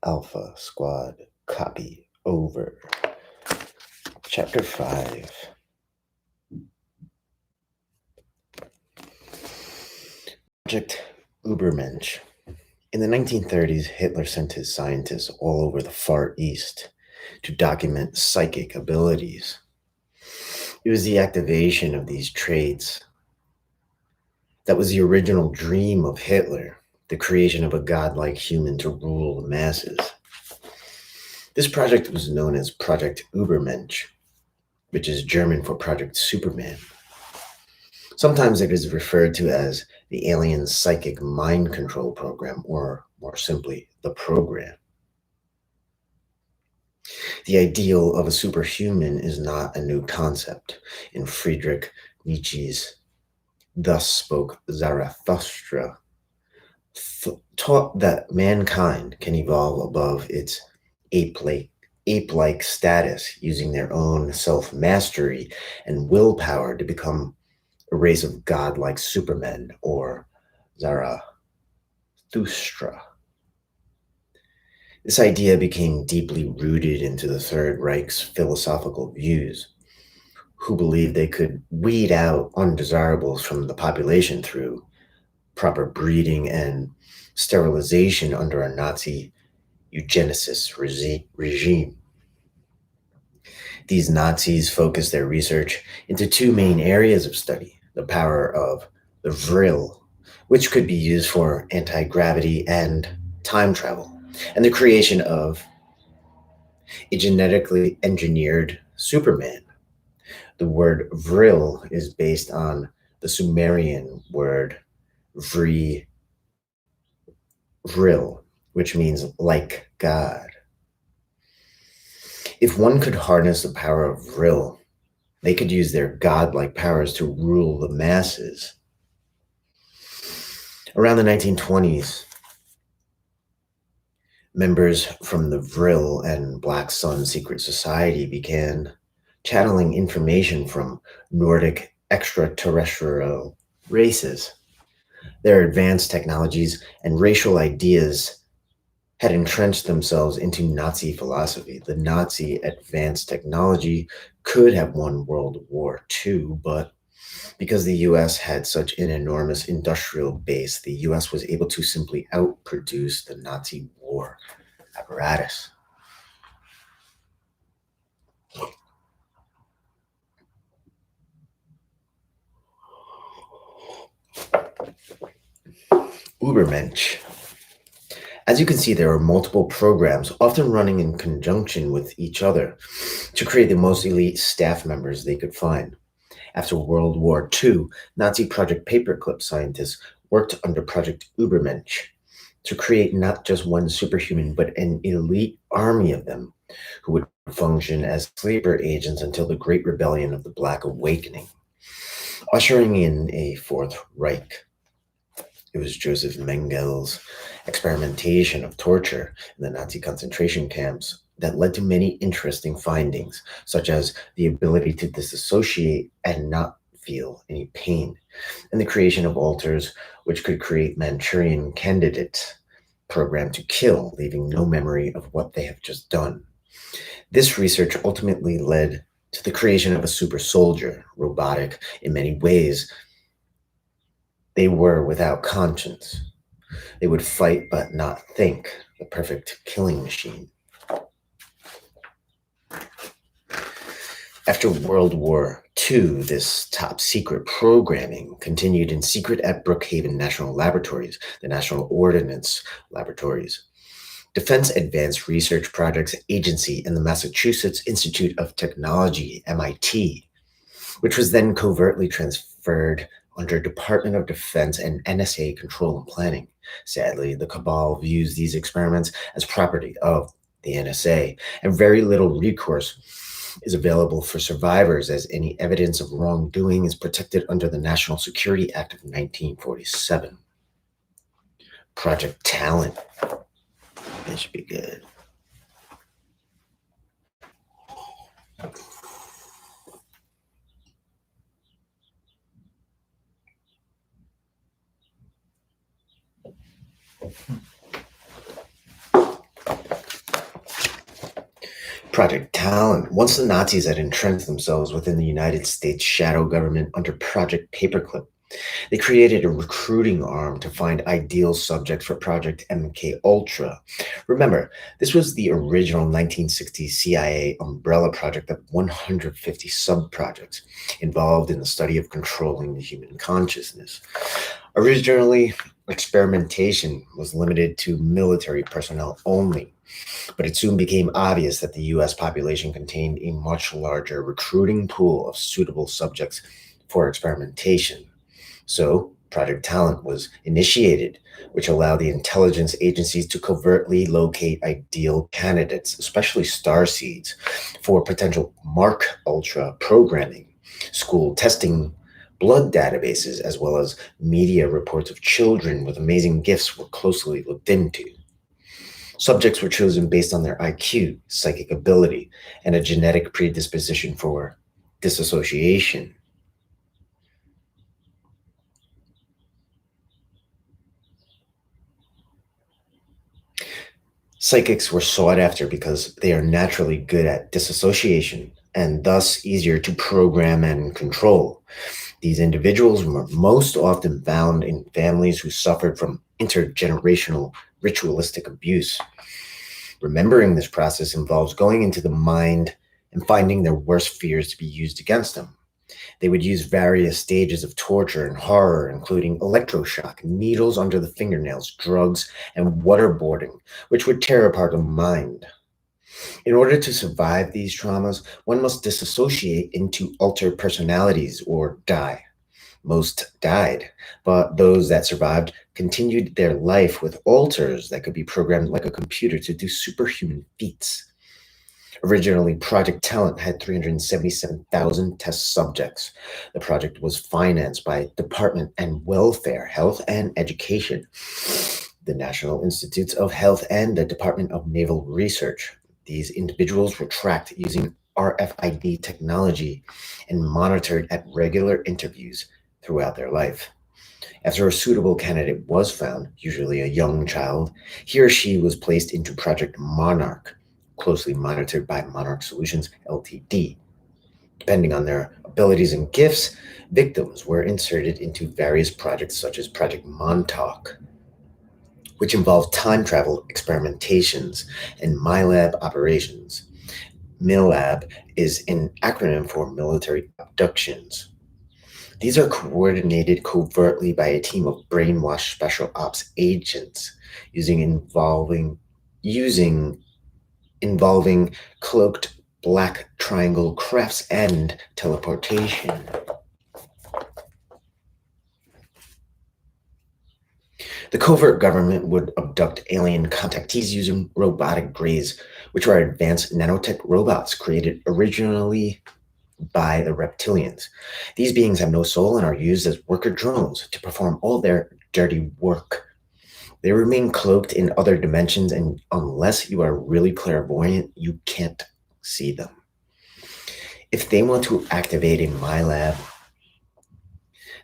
Alpha Squad, copy over. Chapter 5. Project Ubermensch. In the 1930s, Hitler sent his scientists all over the Far East to document psychic abilities. It was the activation of these traits that was the original dream of Hitler, the creation of a godlike human to rule the masses. This project was known as Project Ubermensch, which is German for Project Superman. Sometimes it is referred to as the alien psychic mind control program, or more simply, the program. The ideal of a superhuman is not a new concept. In Friedrich Nietzsche's Thus Spoke Zarathustra, taught that mankind can evolve above its ape-like status using their own self-mastery and willpower to become a race of godlike supermen, or Zarathustra. This idea became deeply rooted into the Third Reich's philosophical views, who believed they could weed out undesirables from the population through proper breeding and sterilization under a Nazi eugenicist regime. These Nazis focused their research into two main areas of study: the power of the vril, which could be used for anti-gravity and time travel, and the creation of a genetically engineered Superman. The word vril is based on the Sumerian word vril, which means like God. If one could harness the power of vril, they could use their godlike powers to rule the masses. Around the 1920s, members from the Vril and Black Sun secret society began channeling information from Nordic extraterrestrial races. Their advanced technologies and racial ideas had entrenched themselves into Nazi philosophy. The Nazi advanced technology could have won World War II, but because the US had such an enormous industrial base, the US was able to simply outproduce the Nazi war apparatus. Ubermensch. As you can see, there are multiple programs, often running in conjunction with each other, to create the most elite staff members they could find. After World War II, Nazi Project Paperclip scientists worked under Project Ubermensch to create not just one superhuman, but an elite army of them who would function as sleeper agents until the Great Rebellion of the Black Awakening, ushering in a Fourth Reich. It was Joseph Mengel's experimentation of torture in the Nazi concentration camps that led to many interesting findings, such as the ability to disassociate and not feel any pain, and the creation of alters which could create Manchurian candidates programmed to kill, leaving no memory of what they have just done. This research ultimately led to the creation of a super soldier, robotic in many ways. They were without conscience. They would fight but not think, the perfect killing machine. After World War II, this top secret programming continued in secret at Brookhaven National Laboratories, the National Ordnance Laboratories, Defense Advanced Research Projects Agency, and the Massachusetts Institute of Technology, MIT, which was then covertly transferred under Department of Defense and NSA control and planning. Sadly, the cabal views these experiments as property of the NSA, and very little recourse is available for survivors, as any evidence of wrongdoing is protected under the National Security Act of 1947. Project Talent. This should be good. Project Talent. Once the Nazis had entrenched themselves within the United States shadow government under Project Paperclip, they created a recruiting arm to find ideal subjects for Project MK Ultra. Remember, this was the original 1960s CIA umbrella project of 150 sub-projects involved in the study of controlling the human consciousness. Originally, experimentation was limited to military personnel only, but it soon became obvious that the US population contained a much larger recruiting pool of suitable subjects for experimentation. So, Project Talent was initiated, which allowed the intelligence agencies to covertly locate ideal candidates, especially star seeds, for potential Mark Ultra programming, school testing, blood databases, as well as media reports of children with amazing gifts were closely looked into. Subjects were chosen based on their IQ, psychic ability, and a genetic predisposition for disassociation. Psychics were sought after because they are naturally good at disassociation and thus easier to program and control. These individuals were most often found in families who suffered from intergenerational ritualistic abuse. Remembering this process involves going into the mind and finding their worst fears to be used against them. They would use various stages of torture and horror, including electroshock, needles under the fingernails, drugs, and waterboarding, which would tear apart the mind. In order to survive these traumas, one must disassociate into altered personalities or die. Most died, but those that survived continued their life with alters that could be programmed like a computer to do superhuman feats. Originally, Project Talent had 377,000 test subjects. The project was financed by Department and Welfare, Health and Education, the National Institutes of Health, and the Department of Naval Research. These individuals were tracked using RFID technology and monitored at regular interviews throughout their life. After a suitable candidate was found, usually a young child, he or she was placed into Project Monarch, closely monitored by Monarch Solutions Ltd. Depending on their abilities and gifts, victims were inserted into various projects such as Project Montauk, which involved time travel experimentations and MyLab operations. MILAB is an acronym for military abductions. These are coordinated covertly by a team of brainwashed special ops agents using involving cloaked black triangle crafts and teleportation. The covert government would abduct alien contactees using robotic greys, which are advanced nanotech robots created originally by the reptilians. These beings have no soul and are used as worker drones to perform all their dirty work. They remain cloaked in other dimensions, and unless you are really clairvoyant, you can't see them. If they want to activate in my lab,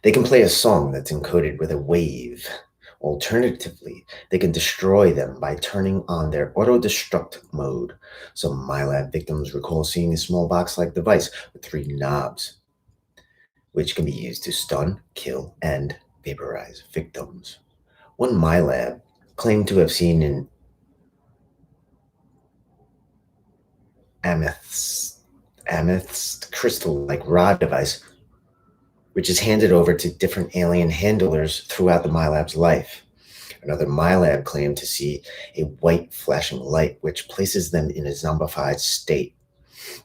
they can play a song that's encoded with a wave. Alternatively, they can destroy them by turning on their auto-destruct mode. Some MyLab victims recall seeing a small box-like device with three knobs, which can be used to stun, kill, and vaporize victims. One MyLab claimed to have seen an amethyst, amethyst crystal-like rod device, which is handed over to different alien handlers throughout the MyLab's life. Another MyLab claimed to see a white flashing light, which places them in a zombified state,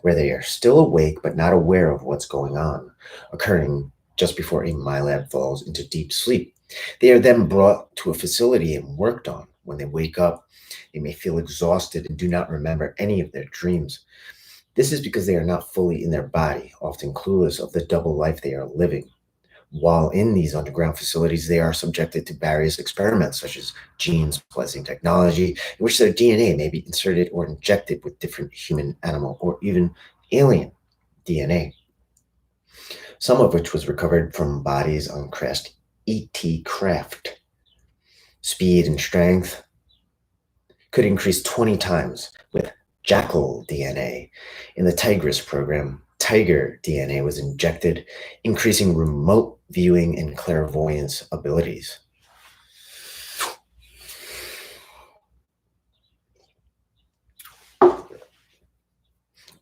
where they are still awake but not aware of what's going on, occurring just before a MyLab falls into deep sleep. They are then brought to a facility and worked on. When they wake up, they may feel exhausted and do not remember any of their dreams. This is because they are not fully in their body, often clueless of the double life they are living. While in these underground facilities, they are subjected to various experiments, such as gene splicing technology, in which their DNA may be inserted or injected with different human, animal, or even alien DNA, some of which was recovered from bodies on crashed ET craft. Speed and strength could increase 20 times with Jackal DNA. In the Tigris program, tiger DNA was injected, increasing remote viewing and clairvoyance abilities.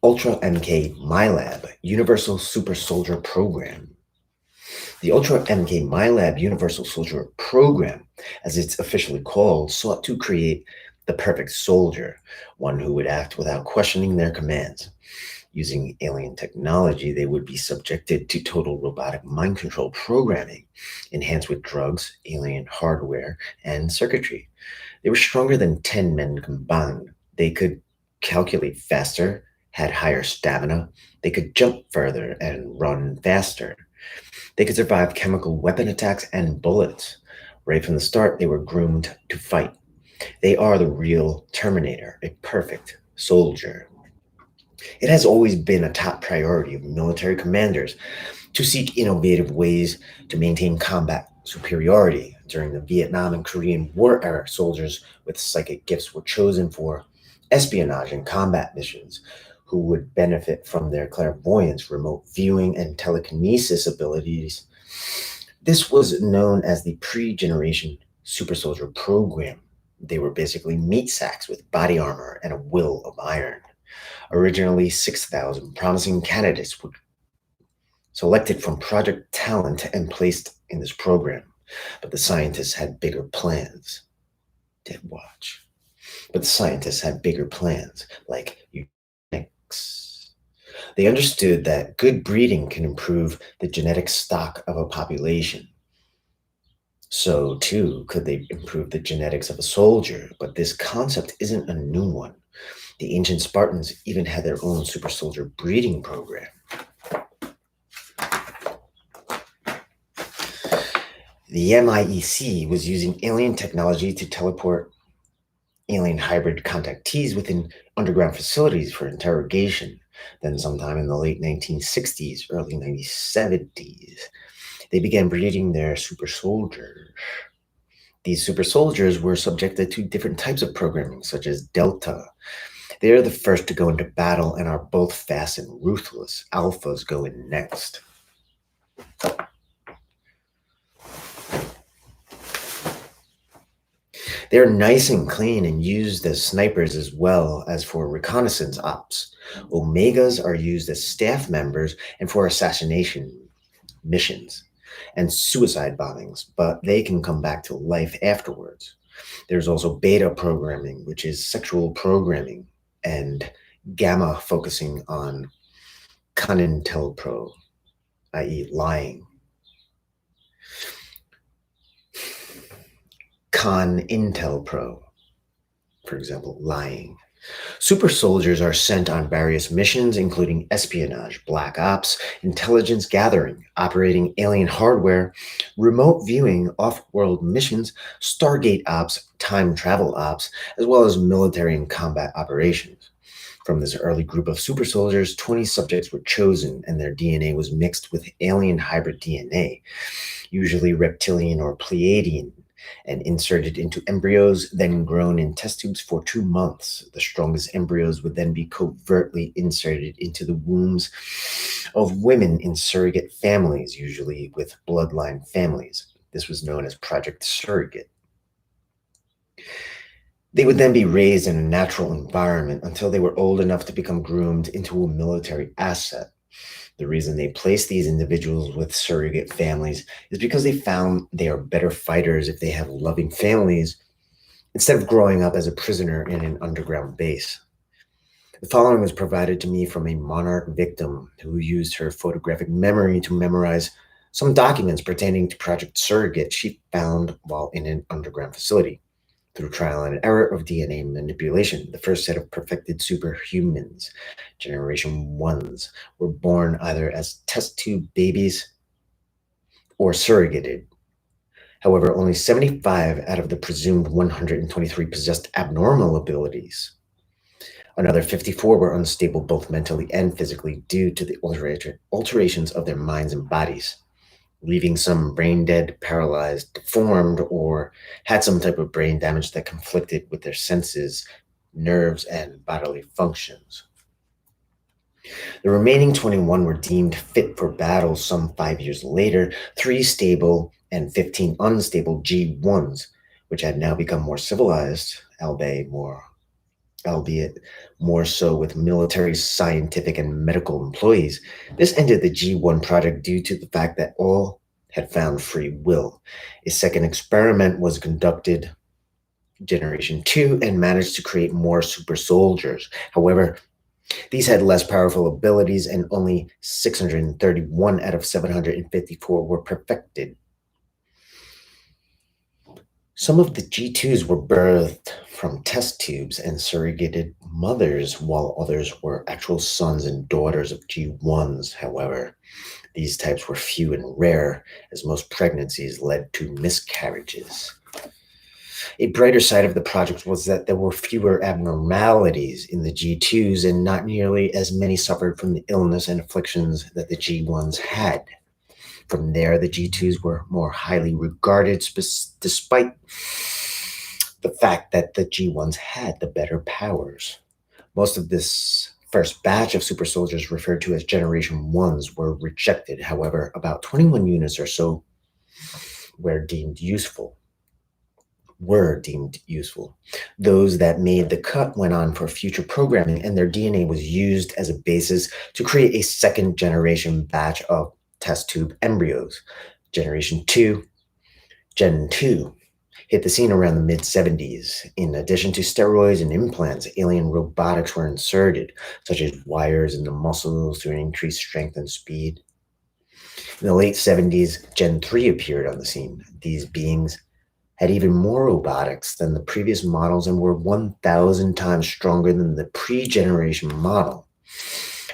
Ultra MK MyLab Universal Super Soldier Program. The Ultra MK MyLab Universal Soldier Program, as it's officially called, sought to create the perfect soldier, one who would act without questioning their commands. Using alien technology, they would be subjected to total robotic mind control programming, enhanced with drugs, alien hardware, and circuitry. They were stronger than 10 men combined. They could calculate faster, had higher stamina, they could jump further and run faster. They could survive chemical weapon attacks and bullets. Right from the start, they were groomed to fight. They are the real Terminator, a perfect soldier. It has always been a top priority of military commanders to seek innovative ways to maintain combat superiority. During the Vietnam and Korean War era, soldiers with psychic gifts were chosen for espionage and combat missions who would benefit from their clairvoyance, remote viewing, and telekinesis abilities. This was known as the pre generation super soldier program. They were basically meat sacks with body armor and a will of iron. Originally, 6,000 promising candidates were selected from Project Talent and placed in this program. But the scientists had bigger plans. Dead watch. But the scientists had bigger plans, like eugenics. They understood that good breeding can improve the genetic stock of a population. So, too, could they improve the genetics of a soldier? But this concept isn't a new one. The ancient Spartans even had their own super soldier breeding program. The MIEC was using alien technology to teleport alien hybrid contactees within underground facilities for interrogation. Then, sometime in the late 1960s, early 1970s, they began breeding their super soldiers. These super soldiers were subjected to different types of programming, such as Delta. They are the first to go into battle and are both fast and ruthless. Alphas go in next. They're nice and clean and used as snipers as well as for reconnaissance ops. Omegas are used as staff members and for assassination missions and suicide bombings, but they can come back to life afterwards. There's also beta programming, which is sexual programming, and gamma focusing on CONINTELPRO, i.e., lying. CONINTELPRO, for example, lying. Super soldiers are sent on various missions, including espionage, black ops, intelligence gathering, operating alien hardware, remote viewing, off world missions, Stargate ops, time travel ops, as well as military and combat operations. From this early group of super soldiers, 20 subjects were chosen, and their DNA was mixed with alien hybrid DNA, usually reptilian or Pleiadian, and inserted into embryos, then grown in test tubes for 2 months. The strongest embryos would then be covertly inserted into the wombs of women in surrogate families, usually with bloodline families. This was known as Project Surrogate. They would then be raised in a natural environment until they were old enough to become groomed into a military asset. The reason they placed these individuals with surrogate families is because they found they are better fighters if they have loving families instead of growing up as a prisoner in an underground base. The following was provided to me from a monarch victim who used her photographic memory to memorize some documents pertaining to Project Surrogate she found while in an underground facility. Through trial and error of DNA manipulation, the first set of perfected superhumans, Generation 1s, were born either as test tube babies or surrogated. However, only 75 out of the presumed 123 possessed abnormal abilities. Another 54 were unstable both mentally and physically due to the alterations of their minds and bodies, leaving some brain dead, paralyzed, deformed, or had some type of brain damage that conflicted with their senses, nerves, and bodily functions. The remaining 21 were deemed fit for battle some 5 years later, 3 stable and 15 unstable G1s, which had now become more civilized, albeit more so with military, scientific, and medical employees. This ended the G1 project due to the fact that all had found free will. A second experiment was conducted, Generation 2, and managed to create more super soldiers. However, these had less powerful abilities, and only 631 out of 754 were perfected. Some of the G2s were birthed from test tubes and surrogated mothers, while others were actual sons and daughters of G1s. However, these types were few and rare, as most pregnancies led to miscarriages. A brighter side of the project was that there were fewer abnormalities in the G2s, and not nearly as many suffered from the illness and afflictions that the G1s had. From there, the G2s were more highly regarded, despite the fact that the G1s had the better powers. Most of this first batch of super soldiers, referred to as Generation 1s, were rejected. However, about 21 units or so were deemed useful. Those that made the cut went on for future programming, and their DNA was used as a basis to create a second generation batch of test tube embryos. Generation 2, Gen 2, hit the scene around the mid-70s. In addition to steroids and implants, alien robotics were inserted, such as wires in the muscles to increase strength and speed. In the late 70s, Gen 3 appeared on the scene. These beings had even more robotics than the previous models and were 1,000 times stronger than the pre-generation model.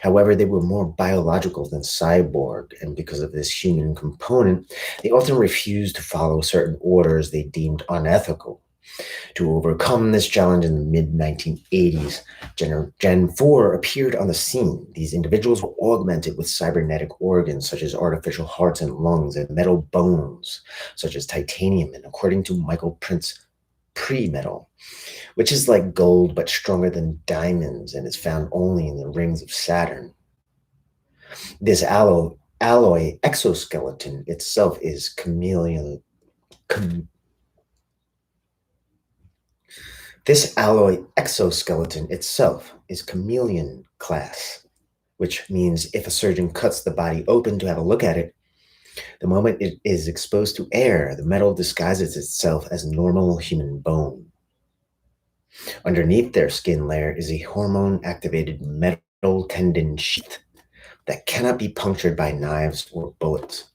However, they were more biological than cyborg, and because of this human component, they often refused to follow certain orders they deemed unethical. To overcome this challenge in the mid-1980s, Gen 4 appeared on the scene. These individuals were augmented with cybernetic organs, such as artificial hearts and lungs, and metal bones, such as titanium, and according to Michael Prince, pre-metal, which is like gold but stronger than diamonds and is found only in the rings of Saturn. This alloy exoskeleton itself is chameleon class, which means if a surgeon cuts the body open to have a look at it, the moment it is exposed to air, the metal disguises itself as normal human bone. Underneath their skin layer is a hormone-activated metal tendon sheath that cannot be punctured by knives or bullets.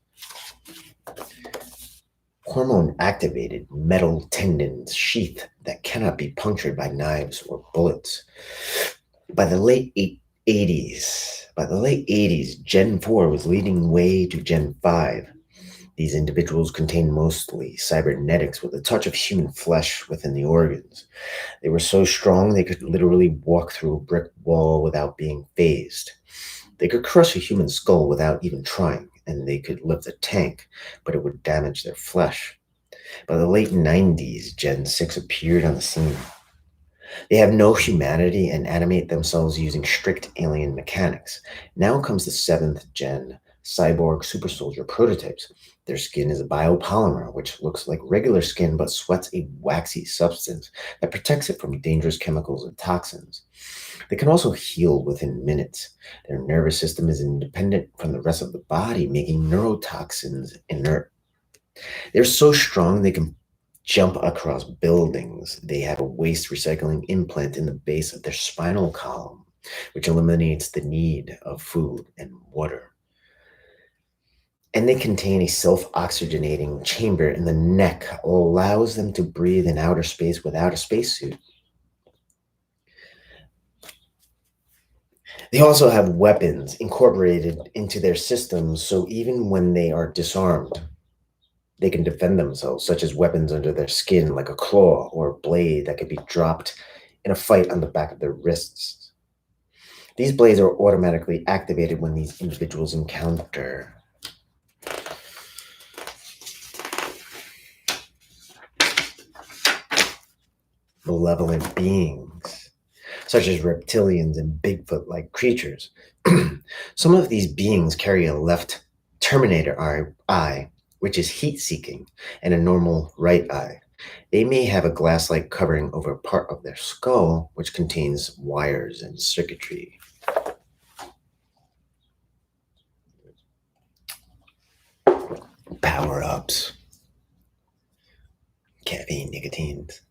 Hormone-activated metal tendon sheath that cannot be punctured by knives or bullets. By the late 80s, Gen 4 was leading way to Gen 5. These individuals contained mostly cybernetics with a touch of human flesh within the organs. They were so strong they could literally walk through a brick wall without being phased. They could crush a human skull without even trying, and they could lift a tank, but it would damage their flesh. By the late 90s, Gen 6 appeared on the scene. They have no humanity and animate themselves using strict alien mechanics. Now comes the 7th gen cyborg super soldier prototypes. Their skin is a biopolymer, which looks like regular skin but sweats a waxy substance that protects it from dangerous chemicals and toxins. They can also heal within minutes. Their nervous system is independent from the rest of the body, making neurotoxins inert. They're so strong they can jump across buildings. They have a waste recycling implant in the base of their spinal column, which eliminates the need of food and water. And they contain a self-oxygenating chamber in the neck that allows them to breathe in outer space without a spacesuit. They also have weapons incorporated into their systems, so even when they are disarmed, they can defend themselves, such as weapons under their skin, like a claw or a blade that could be dropped in a fight on the back of their wrists. These blades are automatically activated when these individuals encounter malevolent beings. such as reptilians and Bigfoot like creatures. Some of these beings carry a left terminator eye, which is heat seeking, and a normal right eye. They may have a glass like covering over part of their skull, which contains wires and circuitry. Power ups, caffeine, nicotines.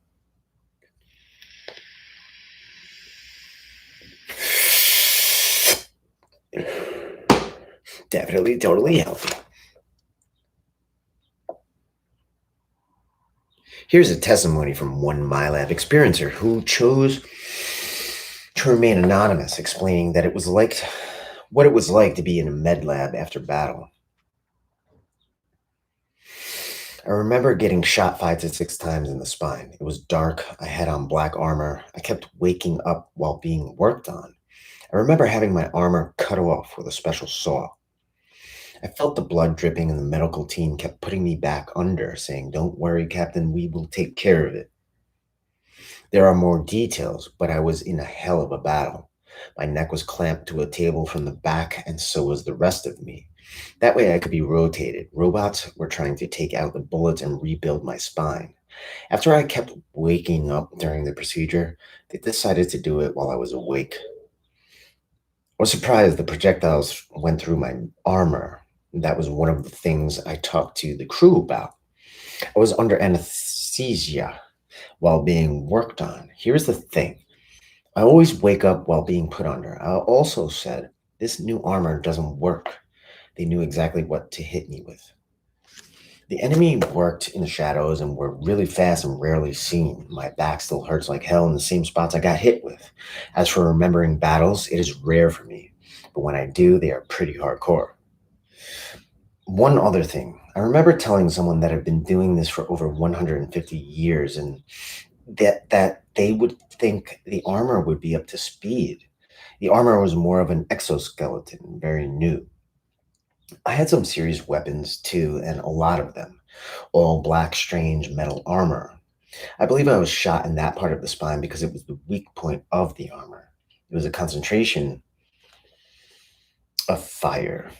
Definitely, totally healthy. Here's a testimony from one MyLab experiencer who chose to remain anonymous, explaining that it was like what it was like to be in a med lab after battle. I remember getting shot 5 to 6 times in the spine. It was dark. I had on black armor. I kept waking up while being worked on. I remember having my armor cut off with a special saw. I felt the blood dripping, and the medical team kept putting me back under, saying, "Don't worry, Captain, we will take care of it." There are more details, but I was in a hell of a battle. My neck was clamped to a table from the back, and so was the rest of me. That way I could be rotated. Robots were trying to take out the bullets and rebuild my spine. After I kept waking up during the procedure, they decided to do it while I was awake. I was surprised the projectiles went through my armor. That was one of the things I talked to the crew about. I was under anesthesia while being worked on. Here's the thing: I always wake up while being put under. I also said, "This new armor doesn't work." They knew exactly what to hit me with. The enemy worked in the shadows and were really fast and rarely seen. My back still hurts like hell in the same spots I got hit with. As for remembering battles, it is rare for me, but when I do, they are pretty hardcore. One other thing, I remember telling someone that I've been doing this for over 150 years and that they would think the armor would be up to speed. The armor was more of an exoskeleton, very new. I had some serious weapons too, and a lot of them. All black, strange metal armor. I believe I was shot in that part of the spine because it was the weak point of the armor. It was a concentration of fire.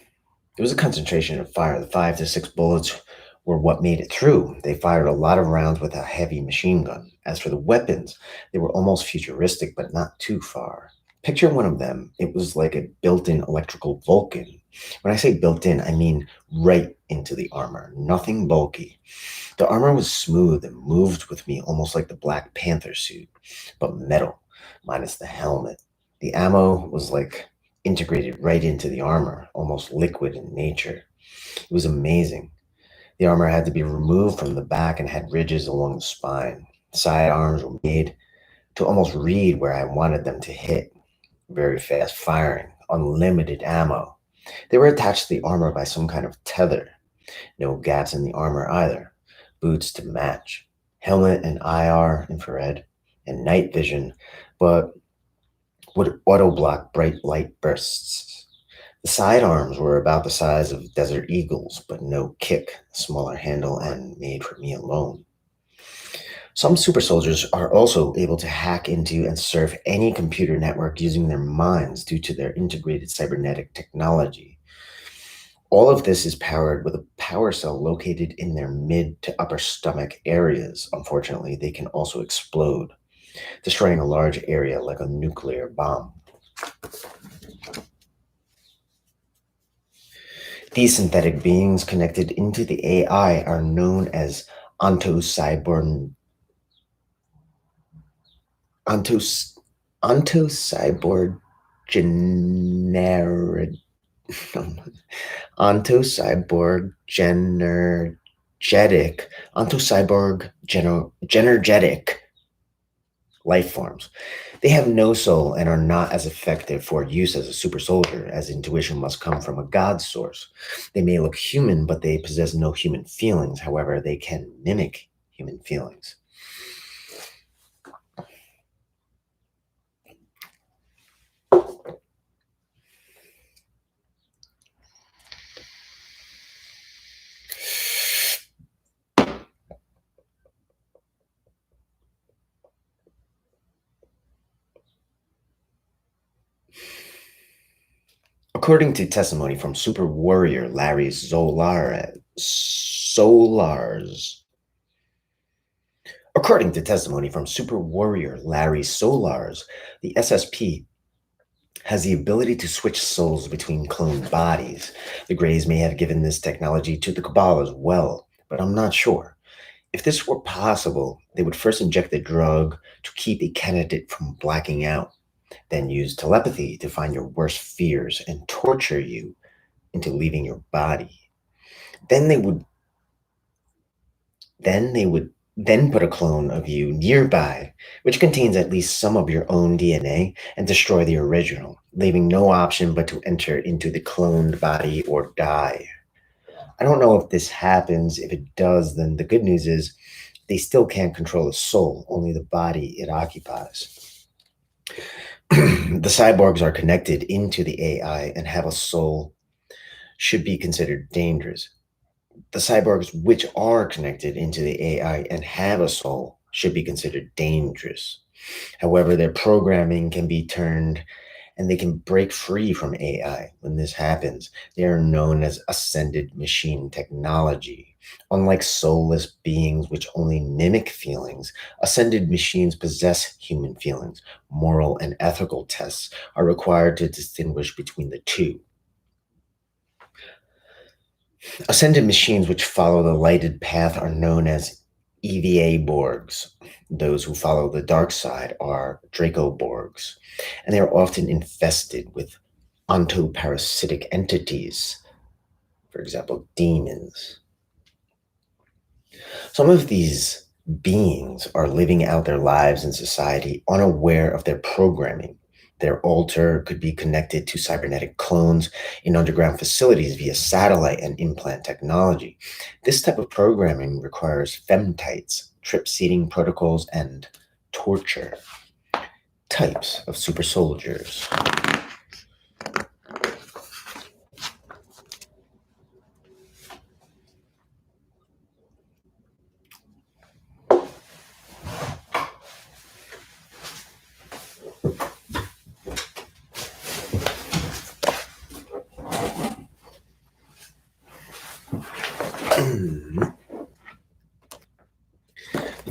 It was a concentration of fire. The 5 to 6 bullets were what made it through. They fired a lot of rounds with a heavy machine gun. As for the weapons, they were almost futuristic, but not too far. Picture one of them. It was like a built-in electrical Vulcan. When I say built-in, I mean right into the armor. Nothing bulky. The armor was smooth and moved with me almost like the Black Panther suit, but metal, minus the helmet. The ammo was like integrated right into the armor, almost liquid in nature. It was amazing. The armor had to be removed from the back and had ridges along the spine. Side arms were made to almost read where I wanted them to hit. Very fast firing, unlimited ammo. They were attached to the armor by some kind of tether. No gaps in the armor either. Boots to match. Helmet and IR infrared and night vision, but would auto block bright light bursts. The sidearms were about the size of Desert Eagles, but no kick, smaller handle, and made for me alone. Some super soldiers are also able to hack into and surf any computer network using their minds due to their integrated cybernetic technology. All of this is powered with a power cell located in their mid to upper stomach areas. Unfortunately, they can also explode, destroying a large area like a nuclear bomb. These synthetic beings connected into the AI are known as ontocyborg, ontos, ontocyborg gener, ontocyborg genergetic, ontocyborg genergetic life forms. They have no soul and are not as effective for use as a super soldier, as intuition must come from a god source. They may look human, but they possess no human feelings. However, they can mimic human feelings. According to testimony from super warrior Larry Solars, According to testimony from super warrior Larry Solars, the SSP has the ability to switch souls between cloned bodies. The Greys may have given this technology to the Cabal as well, but I'm not sure. If this were possible, they would first inject the drug to keep a candidate from blacking out, then use telepathy to find your worst fears and torture you into leaving your body. Then they would put a clone of you nearby, which contains at least some of your own DNA, and destroy the original, leaving no option but to enter into the cloned body or die. I don't know if this happens. If it does, then the good news is they still can't control the soul, only the body it occupies. The cyborgs are connected into the AI and have a soul should be considered dangerous. The cyborgs which are connected into the AI and have a soul should be considered dangerous. However, their programming can be turned and they can break free from AI. When this happens, they are known as ascended machine technology. Unlike soulless beings which only mimic feelings, ascended machines possess human feelings. Moral and ethical tests are required to distinguish between the two. Ascended machines which follow the lighted path are known as EVA Borgs. Those who follow the dark side are Draco Borgs, and they are often infested with ontoparasitic entities, for example, demons. Some of these beings are living out their lives in society unaware of their programming. Their altar could be connected to cybernetic clones in underground facilities via satellite and implant technology. This type of programming requires femtites, trip seeding protocols, and torture. Types of super soldiers.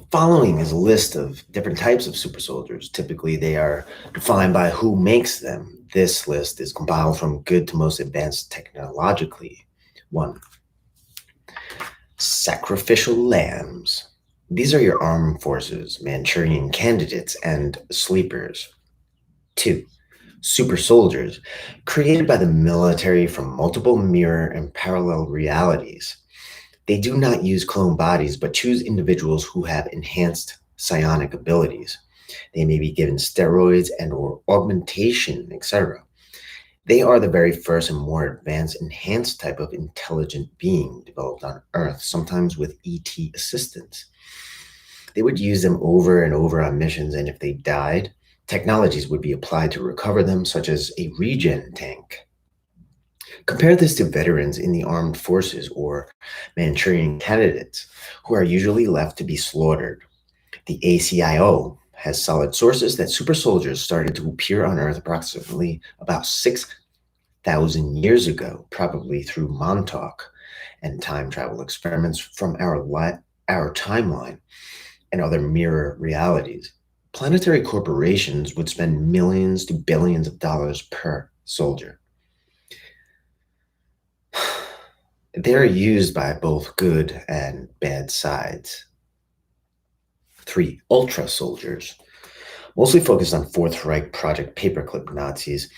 Following is a list of different types of super soldiers. Typically, they are defined by who makes them. This list is compiled from good to most advanced technologically. 1. Sacrificial lambs. These are your armed forces, Manchurian candidates, and sleepers. 2. Super soldiers, created by the military from multiple mirror and parallel realities. They do not use clone bodies, but choose individuals who have enhanced psionic abilities. They may be given steroids and or augmentation, etc. They are the very first and more advanced, enhanced type of intelligent being developed on Earth, sometimes with ET assistance. They would use them over and over on missions, and if they died, technologies would be applied to recover them, such as a regen tank. Compare this to veterans in the armed forces or Manchurian candidates, who are usually left to be slaughtered. The ACIO has solid sources that super soldiers started to appear on Earth approximately about 6,000 years ago, probably through Montauk and time travel experiments from our timeline and other mirror realities. Planetary corporations would spend millions to billions of dollars per soldier. They're used by both good and bad sides. 3. Ultra soldiers. Mostly focused on Fourth Reich Project Paperclip Nazis,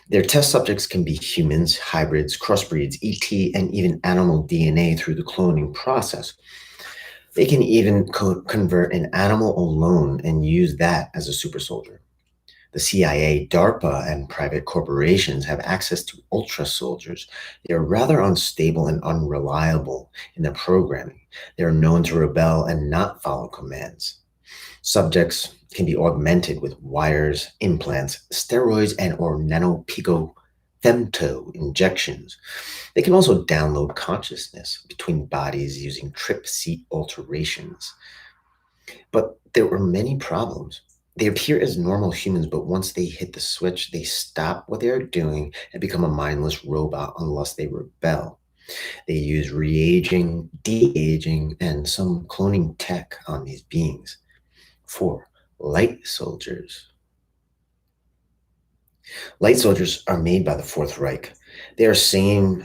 their test subjects can be humans, hybrids, crossbreeds, ET, and even animal DNA through the cloning process. They can even convert an animal alone and use that as a super soldier. The CIA, DARPA, and private corporations have access to ultra soldiers. They are rather unstable and unreliable in their programming. They are known to rebel and not follow commands. Subjects can be augmented with wires, implants, steroids, and or nanopico femto injections. They can also download consciousness between bodies using trip seat alterations. But there were many problems. They appear as normal humans, but once they hit the switch, they stop what they are doing and become a mindless robot unless they rebel. They use re-aging, de-aging, and some cloning tech on these beings. 4. Light soldiers. Light soldiers are made by the Fourth Reich. They are same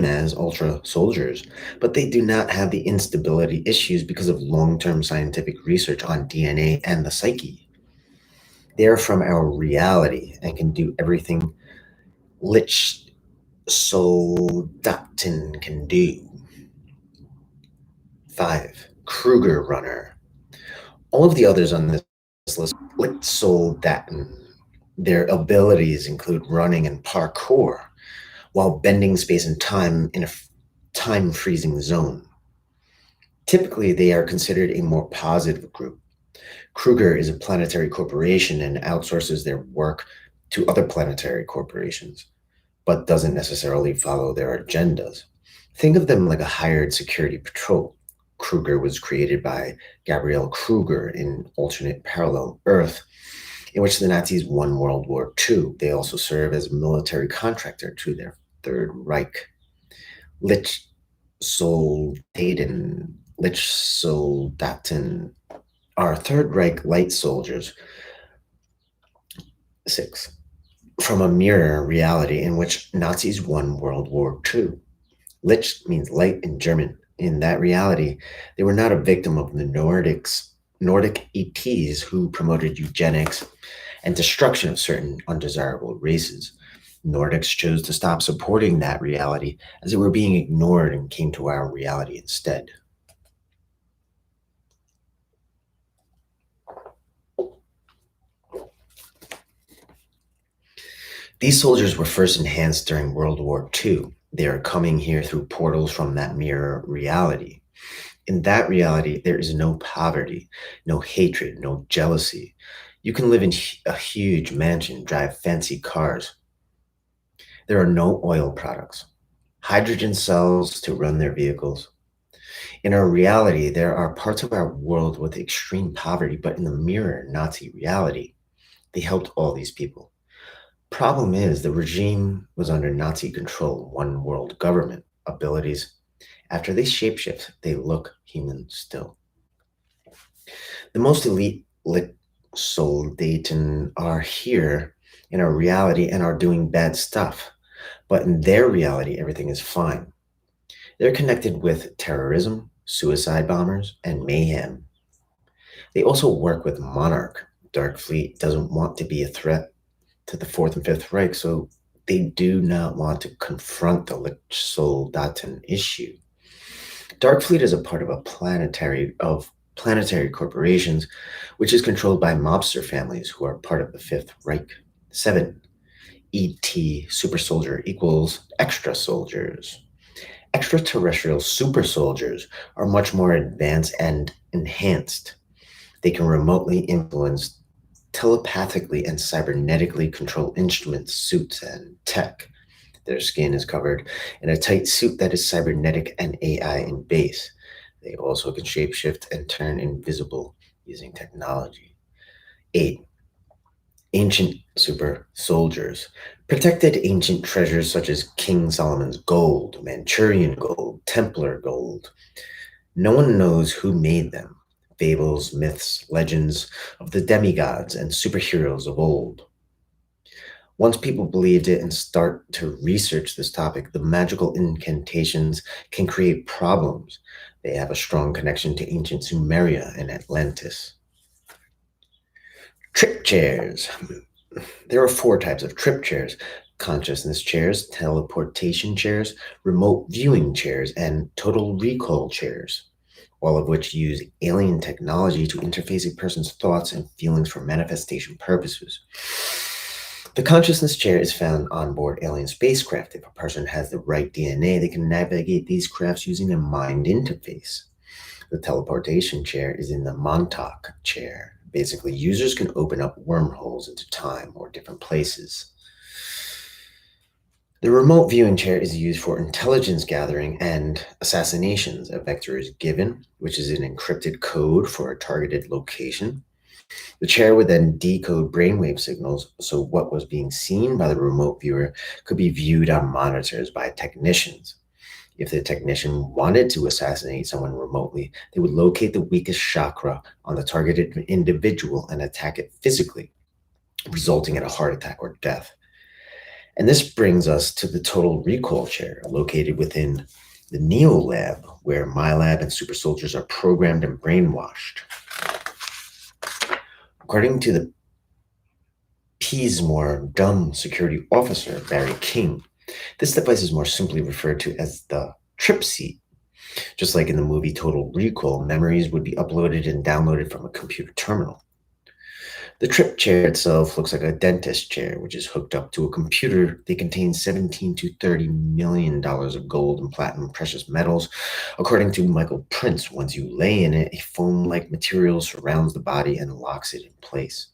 as ultra soldiers, but they do not have the instability issues because of long-term scientific research on DNA and the psyche. They are from our reality and can do everything Lich Soldaten can do. 5. Kruger Runner. All of the others on this list, Lich Soldaten, their abilities include running and parkour while bending space and time in a time freezing zone. Typically, they are considered a more positive group. Kruger is a planetary corporation and outsources their work to other planetary corporations, but doesn't necessarily follow their agendas. Think of them like a hired security patrol. Kruger was created by Gabriel Kruger in alternate parallel Earth, in which the Nazis won World War II. They also serve as a military contractor to their Third Reich. Lich Soldaten, Lich Soldaten are Third Reich light soldiers. 6. From a mirror reality in which Nazis won World War II. Lich means light in German. In that reality, they were not a victim of the Nordic ETs who promoted eugenics and destruction of certain undesirable races. Nordics chose to stop supporting that reality as they were being ignored and came to our reality instead. These soldiers were first enhanced during World War II. They are coming here through portals from that mirror reality. In that reality, there is no poverty, no hatred, no jealousy. You can live in a huge mansion, drive fancy cars. There are no oil products, hydrogen cells to run their vehicles. In our reality, there are parts of our world with extreme poverty, but in the mirror Nazi reality, they helped all these people. Problem is, the regime was under Nazi control, one world government, abilities. After they shapeshift, they look human still. The most elite lit soldaten are here in our reality and are doing bad stuff. But in their reality, everything is fine. They're connected with terrorism, suicide bombers, and mayhem. They also work with Monarch. Dark Fleet doesn't want to be a threat to the Fourth and Fifth Reich, so they do not want to confront the Lich Soldaten issue. Dark Fleet is a part of planetary corporations, which is controlled by mobster families who are part of the Fifth Reich. 7. ET super soldier equals extra soldiers. Extraterrestrial super soldiers are much more advanced and enhanced. They can remotely influence, telepathically and cybernetically control instruments, suits, and tech. Their skin is covered in a tight suit that is cybernetic and AI in base. They also can shapeshift and turn invisible using technology. 8. Ancient super soldiers. Protected ancient treasures such as King Solomon's gold, Manchurian gold, Templar gold. No one knows who made them. Fables, myths, legends of the demigods and superheroes of old. Once people believed it and start to research this topic, the magical incantations can create problems. They have a strong connection to ancient Sumeria and Atlantis. Trip chairs. There are 4 types of trip chairs: consciousness chairs, teleportation chairs, remote viewing chairs, and total recall chairs, all of which use alien technology to interface a person's thoughts and feelings for manifestation purposes. The consciousness chair is found on board alien spacecraft. If a person has the right DNA, they can navigate these crafts using a mind interface. The teleportation chair is in the Montauk chair. Basically, users can open up wormholes into time or different places. The remote viewing chair is used for intelligence gathering and assassinations. A vector is given, which is an encrypted code for a targeted location. The chair would then decode brainwave signals, so what was being seen by the remote viewer could be viewed on monitors by technicians. If the technician wanted to assassinate someone remotely, they would locate the weakest chakra on the targeted individual and attack it physically, resulting in a heart attack or death. And this brings us to the Total Recall chair, located within the Neo Lab, where my lab and super soldiers are programmed and brainwashed. According to the Peasmore Dumb security officer, Barry King, this device is more simply referred to as the trip seat. Just like in the movie Total Recall, memories would be uploaded and downloaded from a computer terminal. The trip chair itself looks like a dentist chair, which is hooked up to a computer. They contain 17 to $30 million of gold and platinum precious metals. According to Michael Prince, once you lay in it, a foam-like material surrounds the body and locks it in place.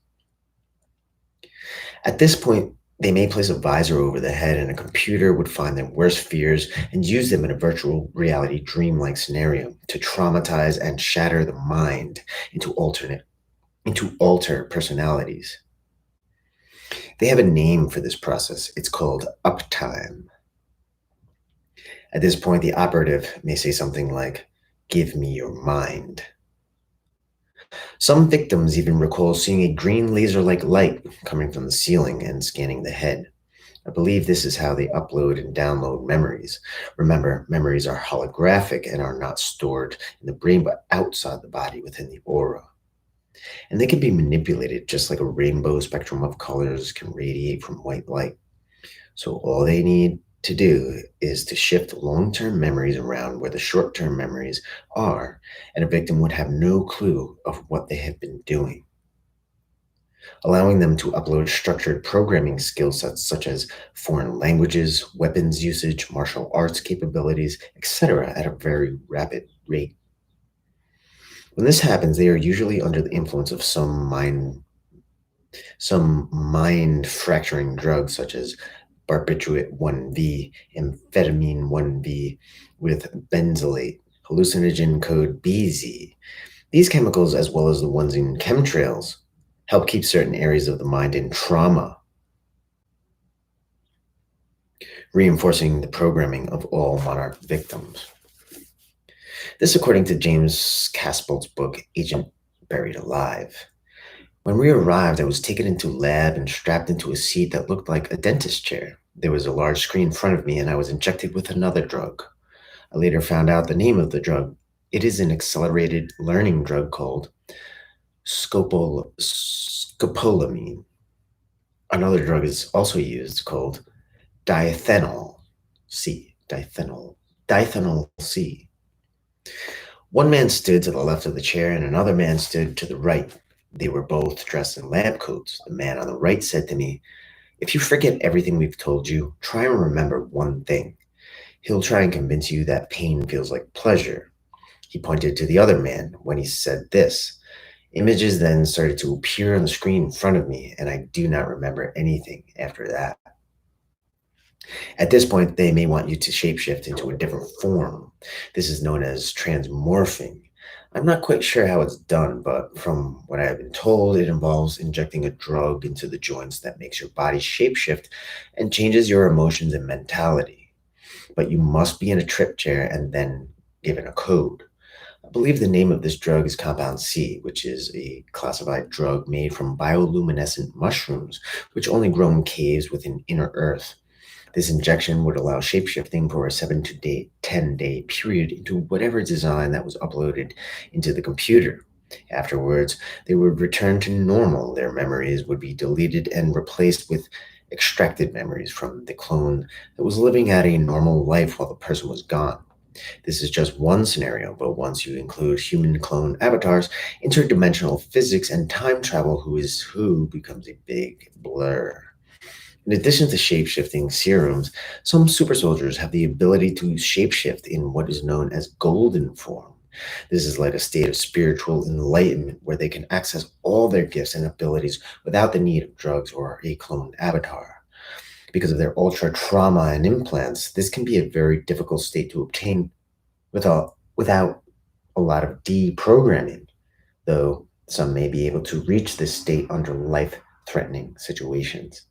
At this point, they may place a visor over the head, and a computer would find their worst fears and use them in a virtual reality dreamlike scenario to traumatize and shatter the mind into alter personalities. They have a name for this process. It's called uptime. At this point, the operative may say something like, "Give me your mind." Some victims even recall seeing a green laser-like light coming from the ceiling and scanning the head. I believe this is how they upload and download memories. Remember, memories are holographic and are not stored in the brain but outside the body within the aura. And they can be manipulated just like a rainbow spectrum of colors can radiate from white light. So all they need to do is to shift long-term memories around where the short-term memories are, and a victim would have no clue of what they have been doing, allowing them to upload structured programming skill sets such as foreign languages, weapons usage, martial arts capabilities, etc., at a very rapid rate. When this happens, they are usually under the influence of some mind fracturing drugs such as barbiturate 1V, amphetamine 1V with benzylate, hallucinogen code BZ. These chemicals, as well as the ones in chemtrails, help keep certain areas of the mind in trauma, reinforcing the programming of all monarch victims. This, according to James Caspolt's book, Agent Buried Alive. When we arrived, I was taken into lab and strapped into a seat that looked like a dentist chair. There was a large screen in front of me, and I was injected with another drug. I later found out the name of the drug. It is an accelerated learning drug called scopolamine. Another drug is also used called diethanol C. Diethanol C. One man stood to the left of the chair, and another man stood to the right. They were both dressed in lab coats. The man on the right said to me, "If you forget everything we've told you, try and remember one thing. He'll try and convince you that pain feels like pleasure." He pointed to the other man when he said this. Images then started to appear on the screen in front of me, and I do not remember anything after that. At this point, they may want you to shapeshift into a different form. This is known as transmorphing. I'm not quite sure how it's done, but from what I have been told, it involves injecting a drug into the joints that makes your body shapeshift and changes your emotions and mentality. But you must be in a trip chair and then given a code. I believe the name of this drug is Compound C, which is a classified drug made from bioluminescent mushrooms, which only grow in caves within inner Earth. This injection would allow shapeshifting for a 7 to 10-day period into whatever design that was uploaded into the computer. Afterwards, they would return to normal. Their memories would be deleted and replaced with extracted memories from the clone that was living out a normal life while the person was gone. This is just one scenario, but once you include human clone avatars, interdimensional physics and time travel, who is who becomes a big blur. In addition to shapeshifting serums, some super soldiers have the ability to shapeshift in what is known as golden form. This is like a state of spiritual enlightenment where they can access all their gifts and abilities without the need of drugs or a cloned avatar. Because of their ultra trauma and implants, this can be a very difficult state to obtain without a lot of deprogramming, though Some may be able to reach this state under life threatening situations.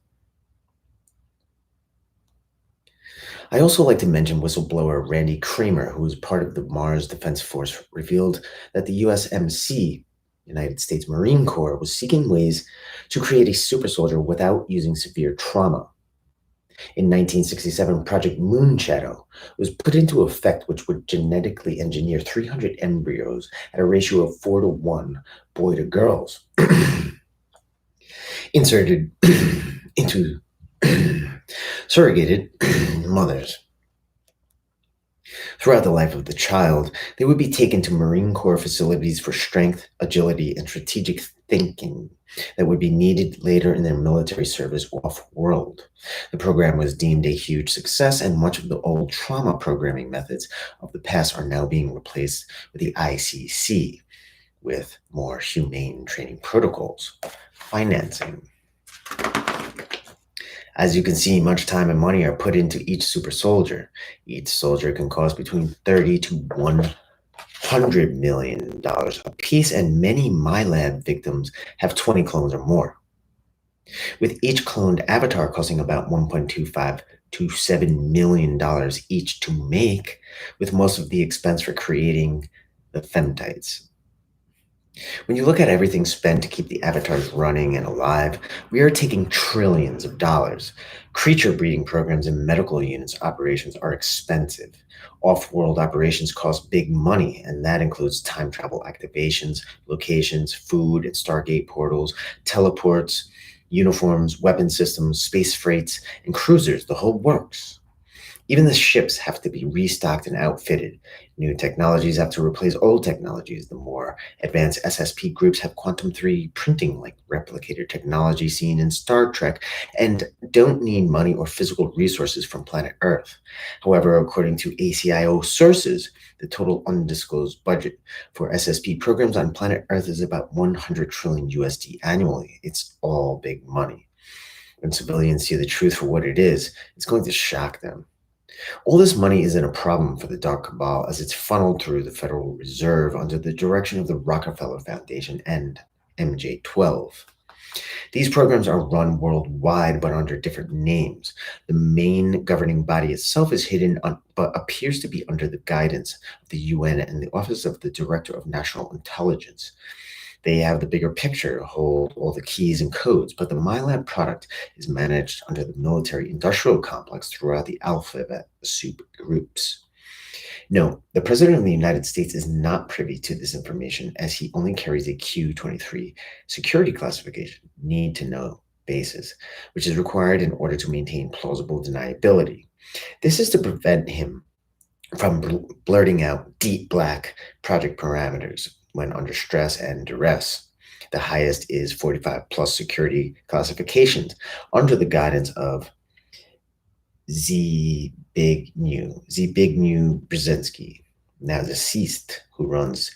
I also like to mention whistleblower Randy Kramer, who was part of the Mars Defense Force, revealed that the USMC, United States Marine Corps, was seeking ways to create a super soldier without using severe trauma. In 1967, Project Moonshadow was put into effect, which would genetically engineer 300 embryos at a ratio of 4 to 1 boy to girls, inserted into surrogated mothers. Throughout the life of the child, they would be taken to Marine Corps facilities for strength, agility, and strategic thinking that would be needed later in their military service off world. The program was deemed a huge success, and much of the old trauma programming methods of the past are now being replaced with the ICC, with more humane training protocols. Financing. As you can see, much time and money are put into each super soldier. Each soldier can cost between $30 to $100 million a piece, and many MyLab victims have 20 clones or more, with each cloned avatar costing about $1.25 to $7 million each to make, with most of the expense for creating the femtites. When you look at everything spent to keep the avatars running and alive, we are taking trillions of dollars. Creature breeding programs and medical units operations are expensive. Off-world operations cost big money, and that includes time travel activations, locations, food and Stargate portals, teleports, uniforms, weapon systems, space freights, and cruisers, the whole works. Even the ships have to be restocked and outfitted. New technologies have to replace old technologies. The more advanced SSP groups have quantum 3D printing like replicator technology seen in Star Trek and don't need money or physical resources from planet Earth. However, according to ACIO sources, the total undisclosed budget for SSP programs on planet Earth is about 100 trillion USD annually. It's all big money. When civilians see the truth for what it is, it's going to shock them. All this money isn't a problem for the Dark Cabal as it's funneled through the Federal Reserve under the direction of the Rockefeller Foundation and MJ12. These programs are run worldwide but under different names. The main governing body itself is hidden but appears to be under the guidance of the UN and the Office of the Director of National Intelligence. They have the bigger picture, hold all the keys and codes, but the MyLab product is managed under the military industrial complex throughout the alphabet soup groups. No, the President of the United States is not privy to this information as he only carries a Q-23 security classification, need to know basis, which is required in order to maintain plausible deniability. This is to prevent him from blurting out deep black project parameters when under stress and duress. The highest is 45 plus security classifications under the guidance of Zbigniew Brzezinski, now deceased, who runs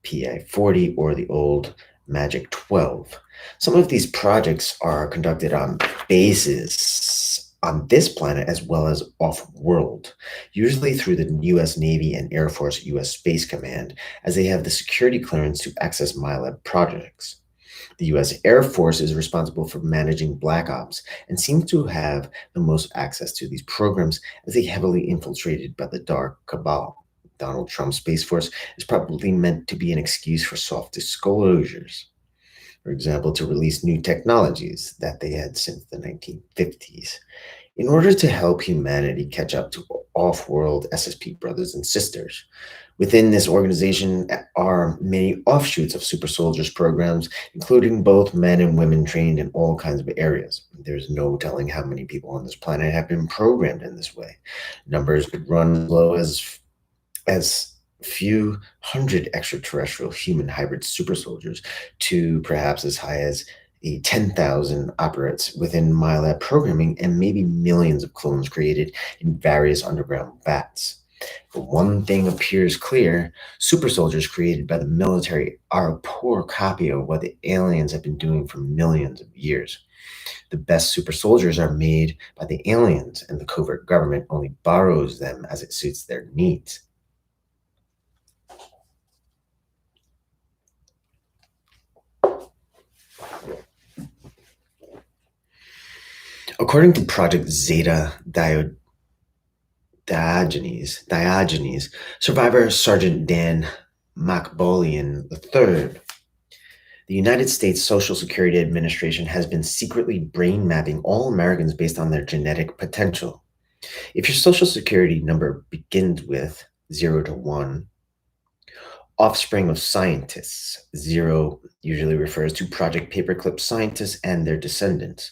PI-40 or the old Magic 12. Some of these projects are conducted on bases on this planet as well as off-world, usually through the U.S. Navy and Air Force U.S. Space Command, as they have the security clearance to access MyLab projects. The U.S. Air Force is responsible for managing Black Ops and seems to have the most access to these programs as they heavily infiltrated by the Dark Cabal. Donald Trump's Space Force is probably meant to be an excuse for soft disclosures. For example, to release new technologies that they had since the 1950s, in order to help humanity catch up to off-world SSP brothers and sisters. Within this organization are many offshoots of super soldiers programs, including both men and women trained in all kinds of areas. There's no telling how many people on this planet have been programmed in this way. Numbers could run as low as few hundred extraterrestrial human hybrid super soldiers to perhaps as high as 10,000 operates within MyLab programming and maybe millions of clones created in various underground vats. But one thing appears clear: super soldiers created by the military are a poor copy of what the aliens have been doing for millions of years. The best super soldiers are made by the aliens, and the covert government only borrows them as it suits their needs. According to Project Zeta Diogenes, survivor Sergeant Dan Macbolian III, the United States Social Security Administration has been secretly brain mapping all Americans based on their genetic potential. If your Social Security number begins with 0 to 1, offspring of scientists, 0 usually refers to Project Paperclip scientists and their descendants.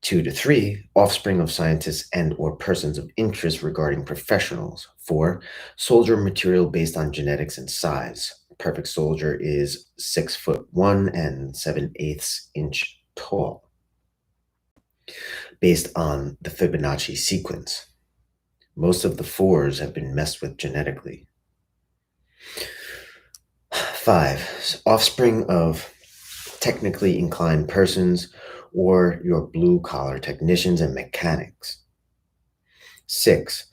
2 to 3, offspring of scientists and or persons of interest regarding professionals. 4, soldier material based on genetics and size. Perfect soldier is 6'1" and 7/8 inch tall, based on the Fibonacci sequence. Most of the 4s have been messed with genetically. 5, offspring of technically inclined persons or your blue collar technicians and mechanics. 6,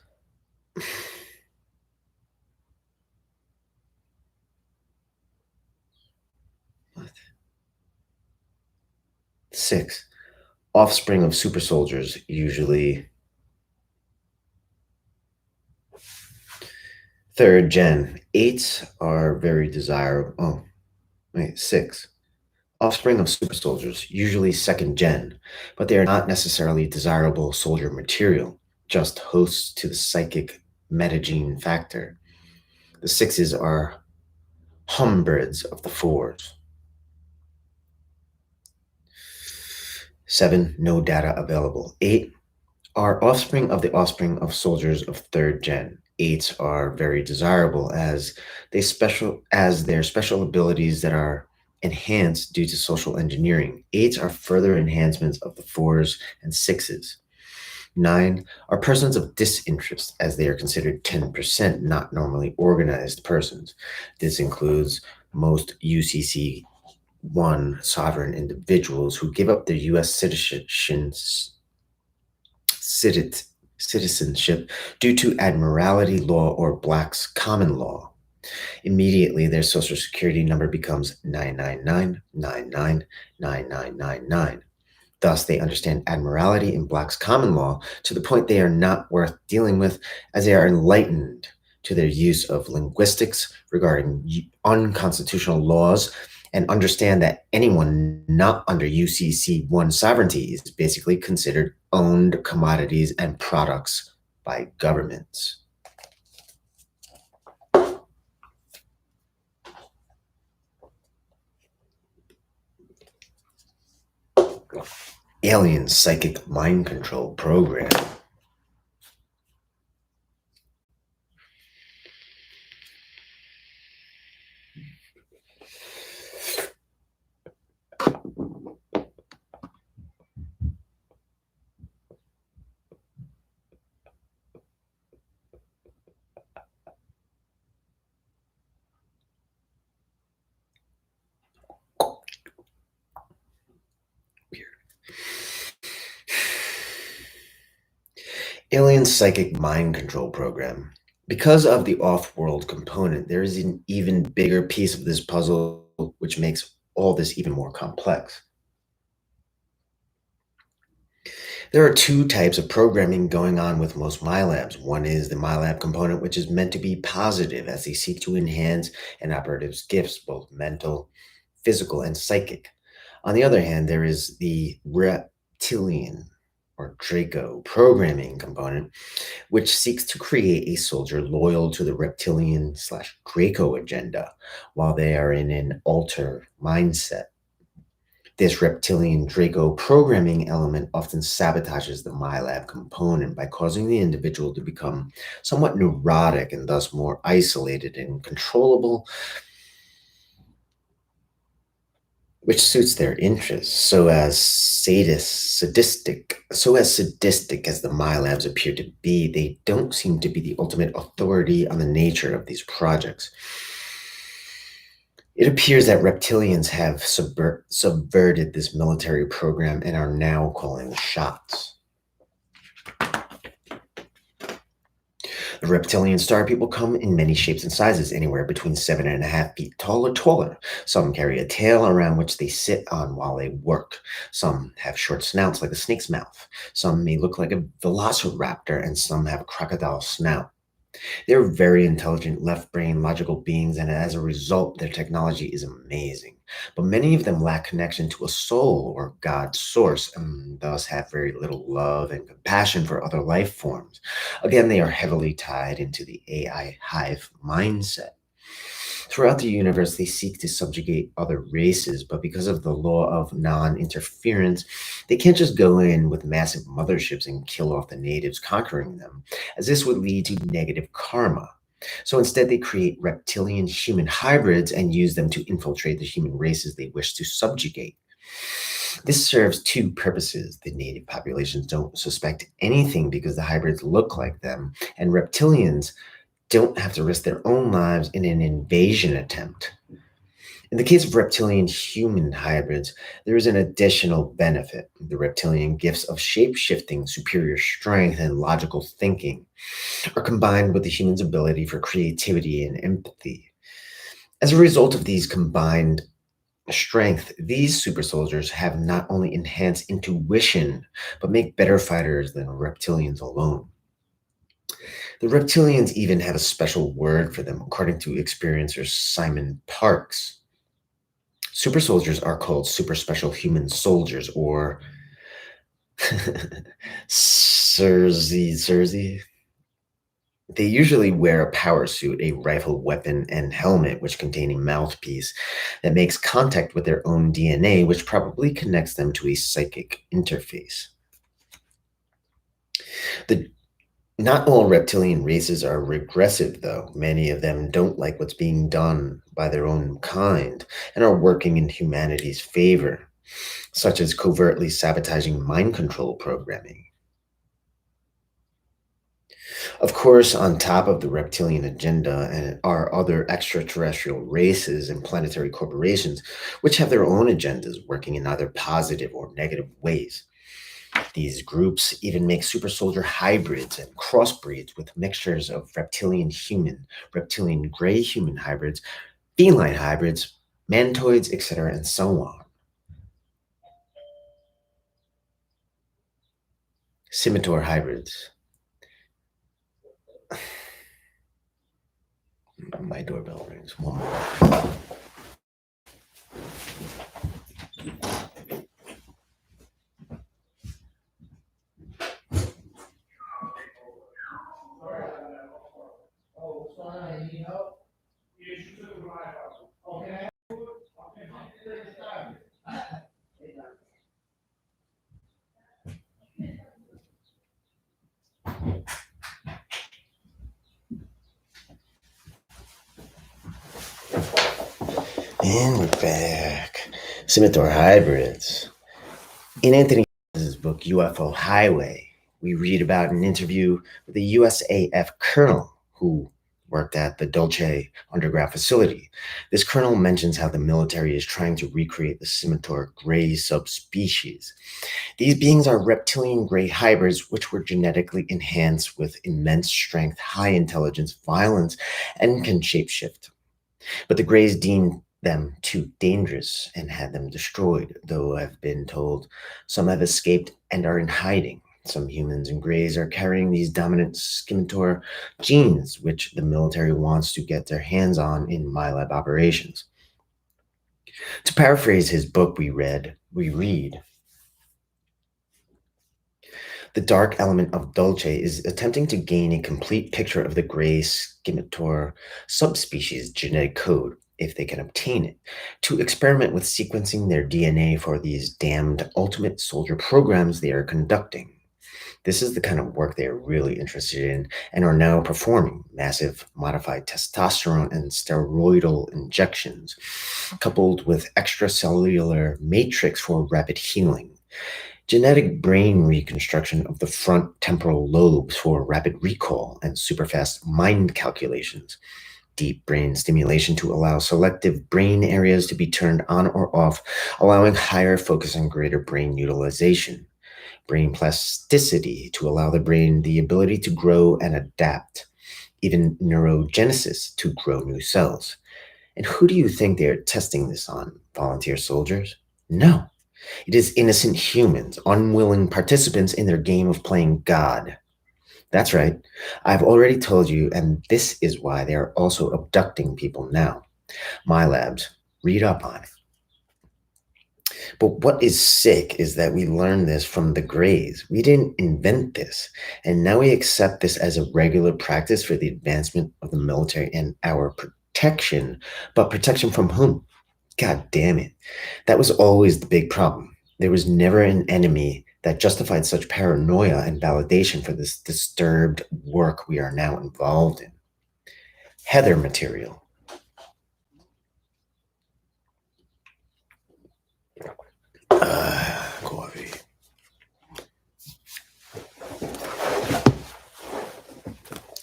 6, offspring of super soldiers, usually third gen. 8s are very desirable. Oh, wait, 6. Offspring of super soldiers, usually second gen, but they are not necessarily desirable soldier material, just hosts to the psychic metagene factor. The 6s are hybrids of the 4s. 7, no data available. 8 are offspring of soldiers of third gen. 8s are very desirable as their special abilities that are enhanced due to social engineering. 8s are further enhancements of the 4s and 6s. 9 are persons of disinterest as they are considered 10% not normally organized persons. This includes most UCC 1 sovereign individuals who give up their U.S. citizenship due to admiralty law or Black's common law. Immediately, their social security number becomes 999999999. Thus, they understand admiralty in Black's common law to the point they are not worth dealing with, as they are enlightened to their use of linguistics regarding unconstitutional laws and understand that anyone not under UCC 1 sovereignty is basically considered owned commodities and products by governments. Alien psychic mind control program. Alien psychic mind control program. Because of the off-world component, there is an even bigger piece of this puzzle, which makes all this even more complex. There are 2 types of programming going on with most MyLabs. One is the MyLab component, which is meant to be positive as they seek to enhance an operative's gifts, both mental, physical, and psychic. On the other hand, there is the reptilian or Draco programming component, which seeks to create a soldier loyal to the reptilian/Draco agenda while they are in an alter mindset. This reptilian Draco programming element often sabotages the MyLab component by causing the individual to become somewhat neurotic and thus more isolated and controllable, which suits their interests. So as sadistic as the MyLabs appear to be, they don't seem to be the ultimate authority on the nature of these projects. It appears that reptilians have subverted this military program and are now calling the shots. The reptilian star people come in many shapes and sizes, anywhere between 7.5 feet tall or taller. Some carry a tail around which they sit on while they work. Some have short snouts like a snake's mouth. Some may look like a velociraptor, and some have a crocodile snout. They're very intelligent, left brain, logical beings, and as a result, their technology is amazing. But many of them lack connection to a soul or God source, and thus have very little love and compassion for other life forms. Again, they are heavily tied into the AI hive mindset. Throughout the universe, they seek to subjugate other races, but because of the law of non interference, they can't just go in with massive motherships and kill off the natives conquering them, as this would lead to negative karma. So instead, they create reptilian human hybrids and use them to infiltrate the human races they wish to subjugate. This serves two purposes. The native populations don't suspect anything because the hybrids look like them, and reptilians don't have to risk their own lives in an invasion attempt. In the case of reptilian human hybrids, there is an additional benefit. The reptilian gifts of shape shifting, superior strength, and logical thinking are combined with the human's ability for creativity and empathy. As a result of these combined strength, these super soldiers have not only enhanced intuition, but make better fighters than reptilians alone. The reptilians even have a special word for them, according to experiencer Simon Parks. Super soldiers are called super special human soldiers, or Cersei. They usually wear a power suit, a rifle, weapon, and helmet, which contain a mouthpiece that makes contact with their own DNA, which probably connects them to a psychic interface. The Not all reptilian races are regressive, though. Many of them don't like what's being done by their own kind and are working in humanity's favor, such as covertly sabotaging mind control programming. Of course, on top of the reptilian agenda are other extraterrestrial races and planetary corporations, which have their own agendas working in either positive or negative ways. These groups even make super soldier hybrids and crossbreeds with mixtures of reptilian human, reptilian gray human hybrids, feline hybrids, mantoids, etc., and so on. Scimitar hybrids. My doorbell rings. One more. And we're back. Scimitar hybrids. In Anthony's book, UFO Highway, we read about an interview with a USAF colonel who worked at the Dulce underground facility. This colonel mentions how the military is trying to recreate the scimitar gray subspecies. These beings are reptilian gray hybrids, which were genetically enhanced with immense strength, high intelligence, violence, and can shapeshift. But the Greys deemed them too dangerous and had them destroyed, though I've been told some have escaped and are in hiding. Some humans and Greys are carrying these dominant scimitar genes, which the military wants to get their hands on in my lab operations. To paraphrase his book we read, the dark element of Dulce is attempting to gain a complete picture of the gray scimitar subspecies genetic code, if they can obtain it, to experiment with sequencing their DNA for these damned ultimate soldier programs they are conducting. This is the kind of work they are really interested in and are now performing massive modified testosterone and steroidal injections, coupled with extracellular matrix for rapid healing, genetic brain reconstruction of the front temporal lobes for rapid recall and superfast mind calculations, deep brain stimulation to allow selective brain areas to be turned on or off, allowing higher focus and greater brain utilization, brain plasticity to allow the brain the ability to grow and adapt, even neurogenesis to grow new cells. And who do you think they are testing this on? Volunteer soldiers? No, it is innocent humans, unwilling participants in their game of playing God. That's right. I've already told you, and this is why they are also abducting people now. My labs, read up on it. But what is sick is that we learned this from the Greys. We didn't invent this. And now we accept this as a regular practice for the advancement of the military and our protection. But protection from whom? God damn it. That was always the big problem. There was never an enemy that justified such paranoia and validation for this disturbed work we are now involved in. Heather material. Coffee.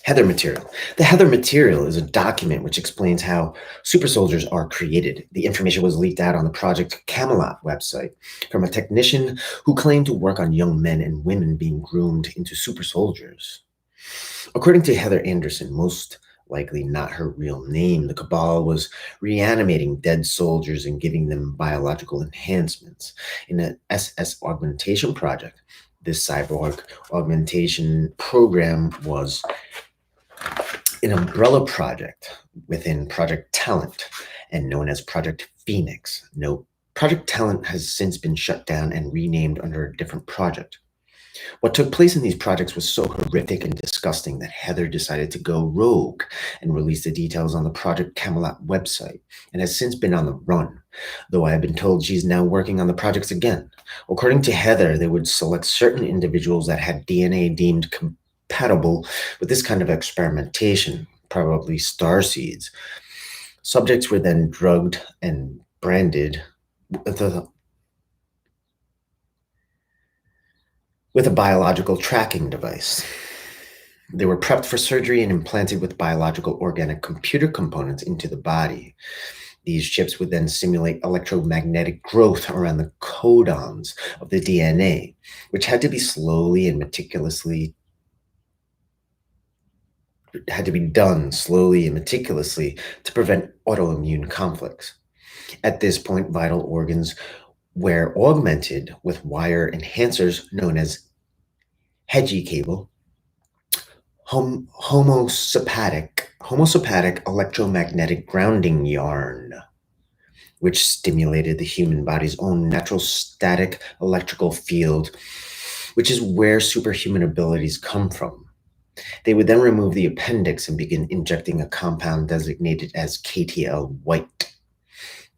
Heather material. The Heather material is a document which explains how super soldiers are created. The information was leaked out on the Project Camelot website from a technician who claimed to work on young men and women being groomed into super soldiers. According to Heather Anderson, most likely not her real name, the Cabal was reanimating dead soldiers and giving them biological enhancements. In an SS augmentation project, this cyborg augmentation program was an umbrella project within Project Talent and known as Project Phoenix. No, Project Talent has since been shut down and renamed under a different project. What took place in these projects was so horrific and disgusting that Heather decided to go rogue and release the details on the Project Camelot website and has since been on the run, though I have been told she's now working on the projects again. According to Heather, they would select certain individuals that had DNA deemed compatible with this kind of experimentation, probably starseeds. Subjects were then drugged and branded with a biological tracking device. They were prepped for surgery and implanted with biological organic computer components into the body. These chips would then simulate electromagnetic growth around the codons of the DNA, which had to be done slowly and meticulously to prevent autoimmune conflicts. At this point, vital organs were augmented with wire enhancers known as Hedgie cable, homosympathetic electromagnetic grounding yarn, which stimulated the human body's own natural static electrical field, which is where superhuman abilities come from. They would then remove the appendix and begin injecting a compound designated as KTL white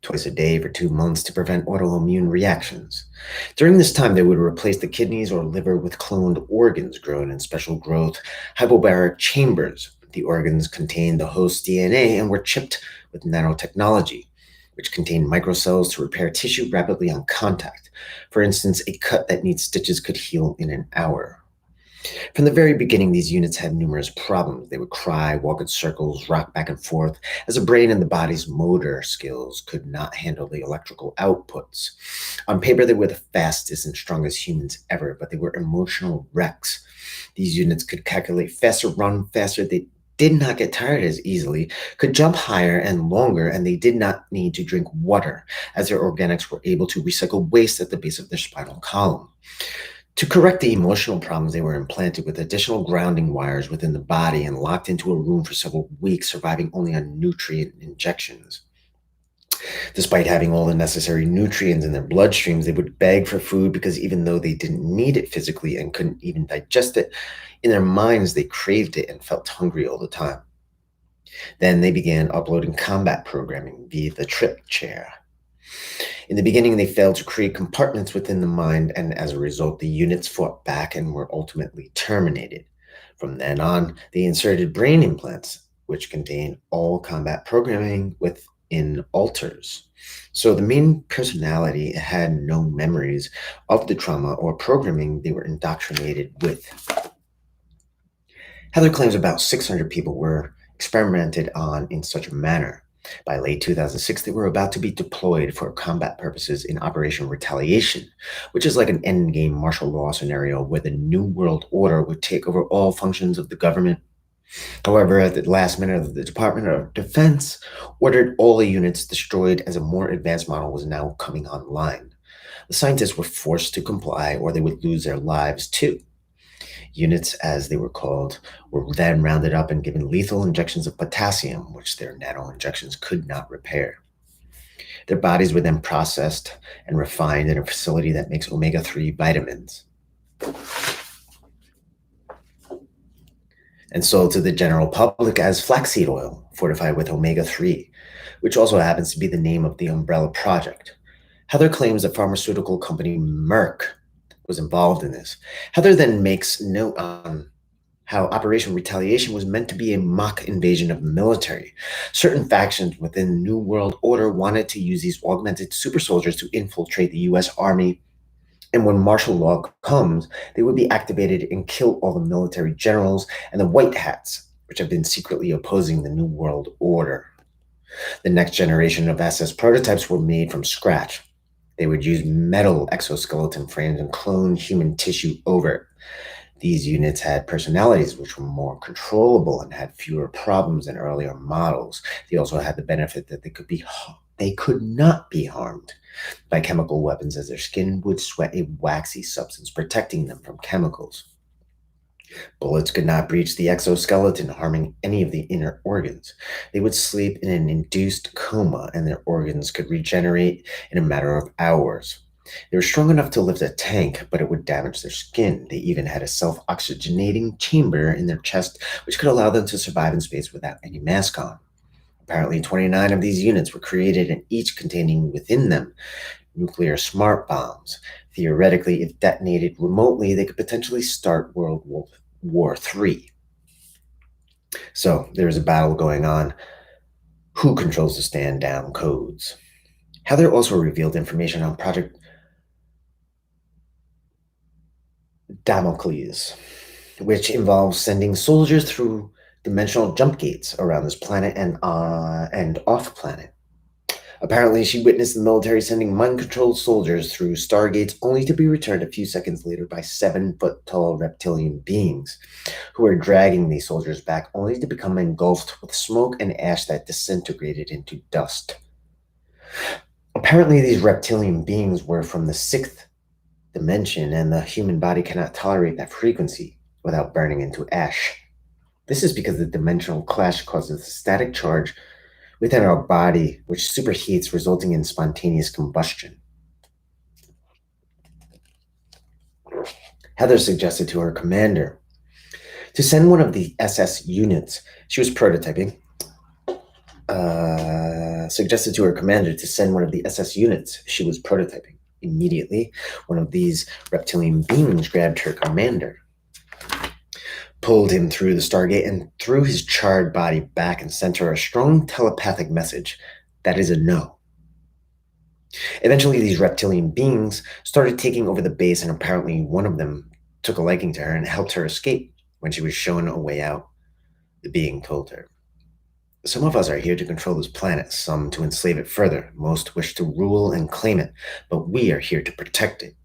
twice a day for 2 months to prevent autoimmune reactions. During this time, they would replace the kidneys or liver with cloned organs grown in special growth hypobaric chambers. The organs contained the host's DNA and were chipped with nanotechnology, which contained microcells to repair tissue rapidly on contact. For instance, a cut that needs stitches could heal in an hour. From the very beginning, these units had numerous problems. They would cry, walk in circles, rock back and forth, as the brain and the body's motor skills could not handle the electrical outputs. On paper, they were the fastest and strongest humans ever, but they were emotional wrecks. These units could calculate faster, run faster, they did not get tired as easily, could jump higher and longer, and they did not need to drink water, as their organics were able to recycle waste at the base of their spinal column. To correct the emotional problems, they were implanted with additional grounding wires within the body and locked into a room for several weeks, surviving only on nutrient injections. Despite having all the necessary nutrients in their bloodstreams, they would beg for food because even though they didn't need it physically and couldn't even digest it, in their minds they craved it and felt hungry all the time. Then they began uploading combat programming via the trip chair. In the beginning, they failed to create compartments within the mind, and as a result, the units fought back and were ultimately terminated. From then on, they inserted brain implants, which contained all combat programming within alters. So the main personality had no memories of the trauma or programming they were indoctrinated with. Heather claims about 600 people were experimented on in such a manner. By late 2006, they were about to be deployed for combat purposes in Operation Retaliation, which is like an endgame martial law scenario where the New World Order would take over all functions of the government. However, at the last minute, the Department of Defense ordered all the units destroyed as a more advanced model was now coming online. The scientists were forced to comply or they would lose their lives too. Units, as they were called, were then rounded up and given lethal injections of potassium, which their nano injections could not repair. Their bodies were then processed and refined in a facility that makes omega 3 vitamins and sold to the general public as flaxseed oil fortified with omega 3, which also happens to be the name of the umbrella project. Heather claims the pharmaceutical company Merck was involved in this. Heather then makes note on how Operation Retaliation was meant to be a mock invasion of the military. Certain factions within the New World Order wanted to use these augmented super soldiers to infiltrate the US Army, and when martial law comes, they would be activated and kill all the military generals and the white hats, which have been secretly opposing the New World Order. The next generation of SS prototypes were made from scratch. They would use metal exoskeleton frames and clone human tissue over it. These units had personalities which were more controllable and had fewer problems than earlier models. They also had the benefit that they could not be harmed by chemical weapons as their skin would sweat a waxy substance protecting them from chemicals. Bullets could not breach the exoskeleton, harming any of the inner organs. They would sleep in an induced coma, and their organs could regenerate in a matter of hours. They were strong enough to lift a tank, but it would damage their skin. They even had a self oxygenating chamber in their chest, which could allow them to survive in space without any mask on. Apparently, 29 of these units were created, and each containing within them nuclear smart bombs. Theoretically, if detonated remotely, they could potentially start War III. So there's a battle going on. Who controls the stand down codes? Heather also revealed information on Project Damocles, which involves sending soldiers through dimensional jump gates around this planet and off planet. Apparently, she witnessed the military sending mind-controlled soldiers through stargates only to be returned a few seconds later by 7-foot-tall reptilian beings who were dragging these soldiers back only to become engulfed with smoke and ash that disintegrated into dust. Apparently, these reptilian beings were from the sixth dimension, and the human body cannot tolerate that frequency without burning into ash. This is because the dimensional clash causes a static charge within our body, which superheats, resulting in spontaneous combustion. Heather suggested to her commander to send one of the SS units she was prototyping. Suggested to her commander to send one of the SS units she was prototyping. Immediately, one of these reptilian beings grabbed her commander, pulled him through the Stargate, and threw his charred body back and sent her a strong telepathic message that is a no. Eventually, these reptilian beings started taking over the base, and apparently one of them took a liking to her and helped her escape. When she was shown a way out, the being told her, "Some of us are here to control this planet, some to enslave it further. Most wish to rule and claim it, but we are here to protect it."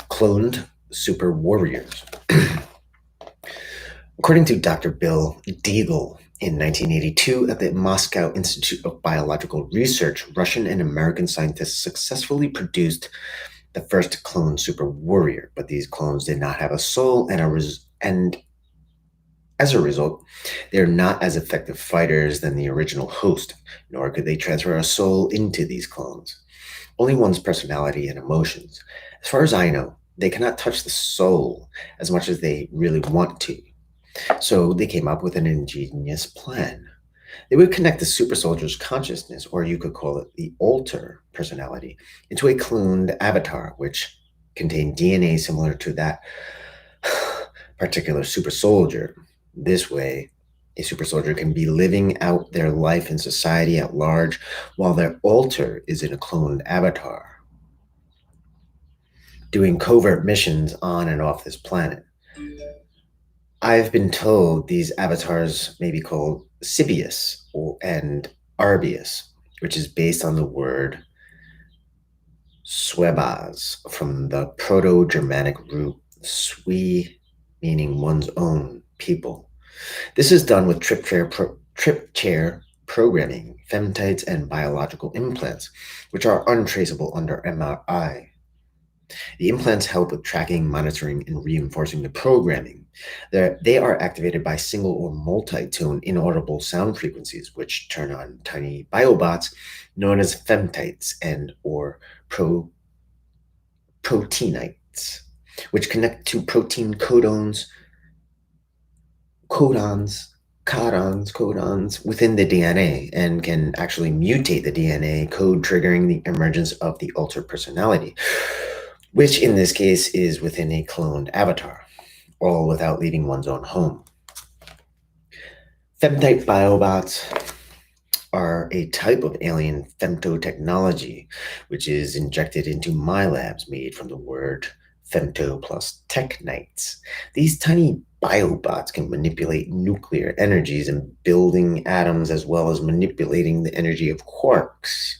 Cloned super warriors. According to Dr. Bill Deagle, in 1982, at the Moscow Institute of Biological Research, Russian and American scientists successfully produced the first clone super warrior, but these clones did not have a soul, and as a result, they are not as effective fighters than the original host, nor could they transfer a soul into these clones. Only one's personality and emotions. As far as I know, they cannot touch the soul as much as they really want to. So they came up with an ingenious plan. They would connect the super soldier's consciousness, or you could call it the alter personality, into a cloned avatar, which contained DNA similar to that particular super soldier. This way, a super soldier can be living out their life in society at large, while their alter is in a cloned avatar, doing covert missions on and off this planet. I've been told these avatars may be called Sibius and Arbius, which is based on the word Swebaz from the Proto-Germanic root Swe, meaning one's own people. This is done with trip chair programming, femtites, and biological implants, which are untraceable under MRI. The implants help with tracking, monitoring, and reinforcing the programming. They are activated by single or multi-tone inaudible sound frequencies, which turn on tiny biobots known as femtites and or proteinites, which connect to protein codons, codons within the DNA and can actually mutate the DNA code, triggering the emergence of the altered personality, which in this case is within a cloned avatar, all without leaving one's own home. Femtite biobots are a type of alien femtotechnology, which is injected into my labs made from the word femto plus technites. These tiny biobots can manipulate nuclear energies and building atoms as well as manipulating the energy of quarks.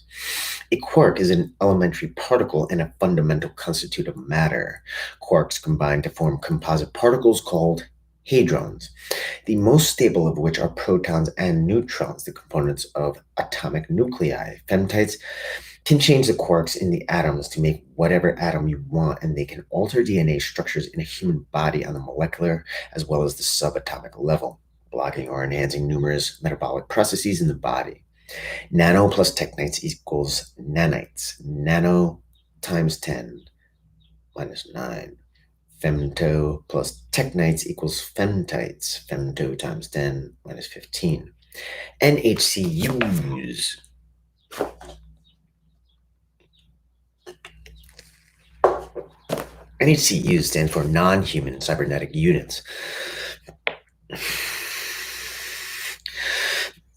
A quark is an elementary particle and a fundamental constituent of matter. Quarks combine to form composite particles called hadrons, the most stable of which are protons and neutrons, the components of atomic nuclei. Femtites can change the quarks in the atoms to make whatever atom you want, and they can alter DNA structures in a human body on the molecular as well as the subatomic level, blocking or enhancing numerous metabolic processes in the body. Nano plus technites equals nanites. Nano times 10 minus 9. Femto plus technites equals femtites. Femto times 10 minus 15. NHCUs. NHCUs stand for non-human cybernetic units.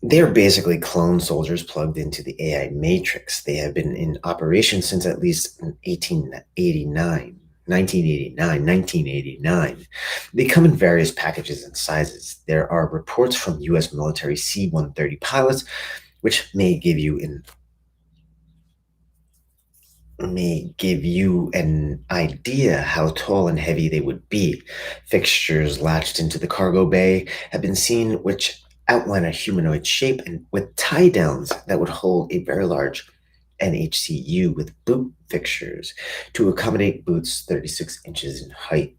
They're basically clone soldiers plugged into the AI matrix. They have been in operation since at least 1989. They come in various packages and sizes. There are reports from US military C-130 pilots, which may give you an idea how tall and heavy they would be. Fixtures latched into the cargo bay have been seen, which outline a humanoid shape and with tie downs that would hold a very large NHCU with boot fixtures to accommodate boots 36 inches in height.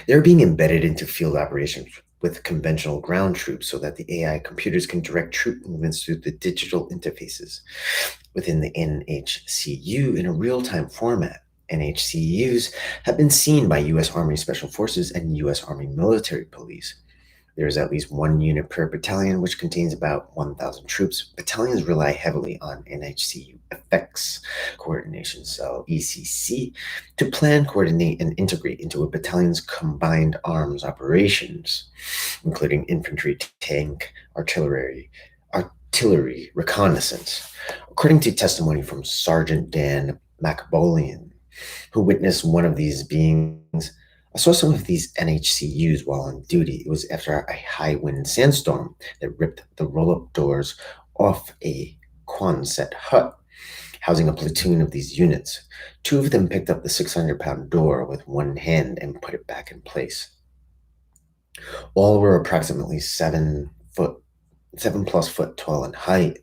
They're being embedded into field operations with conventional ground troops so that the AI computers can direct troop movements through the digital interfaces within the NHCU in a real-time format. NHCUs have been seen by U.S. Army Special Forces and U.S. Army Military Police. There is at least one unit per battalion, which contains about 1,000 troops. Battalions rely heavily on NHCU effects coordination cell, ECC, to plan, coordinate, and integrate into a battalion's combined arms operations, including infantry, tank, artillery, reconnaissance. According to testimony from Sergeant Dan McBolian, who witnessed one of these beings, I saw some of these NHCUs while on duty. It was after a high wind sandstorm that ripped the roll-up doors off a Quonset hut, housing a platoon of these units. Two of them picked up the 600-pound door with one hand and put it back in place. All were approximately 7+ foot tall in height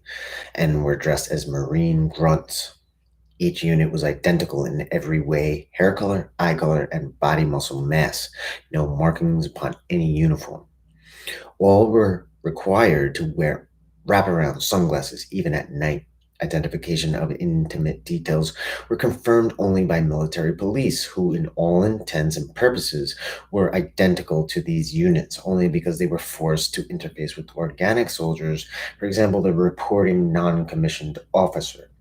and were dressed as Marine grunts. Each unit was identical in every way: hair color, eye color, and body muscle mass. No markings upon any uniform. All were required to wear wraparound sunglasses even at night. Identification of intimate details were confirmed only by military police, who, in all intents and purposes, were identical to these units only because they were forced to interface with organic soldiers, for example, the reporting non-commissioned officer.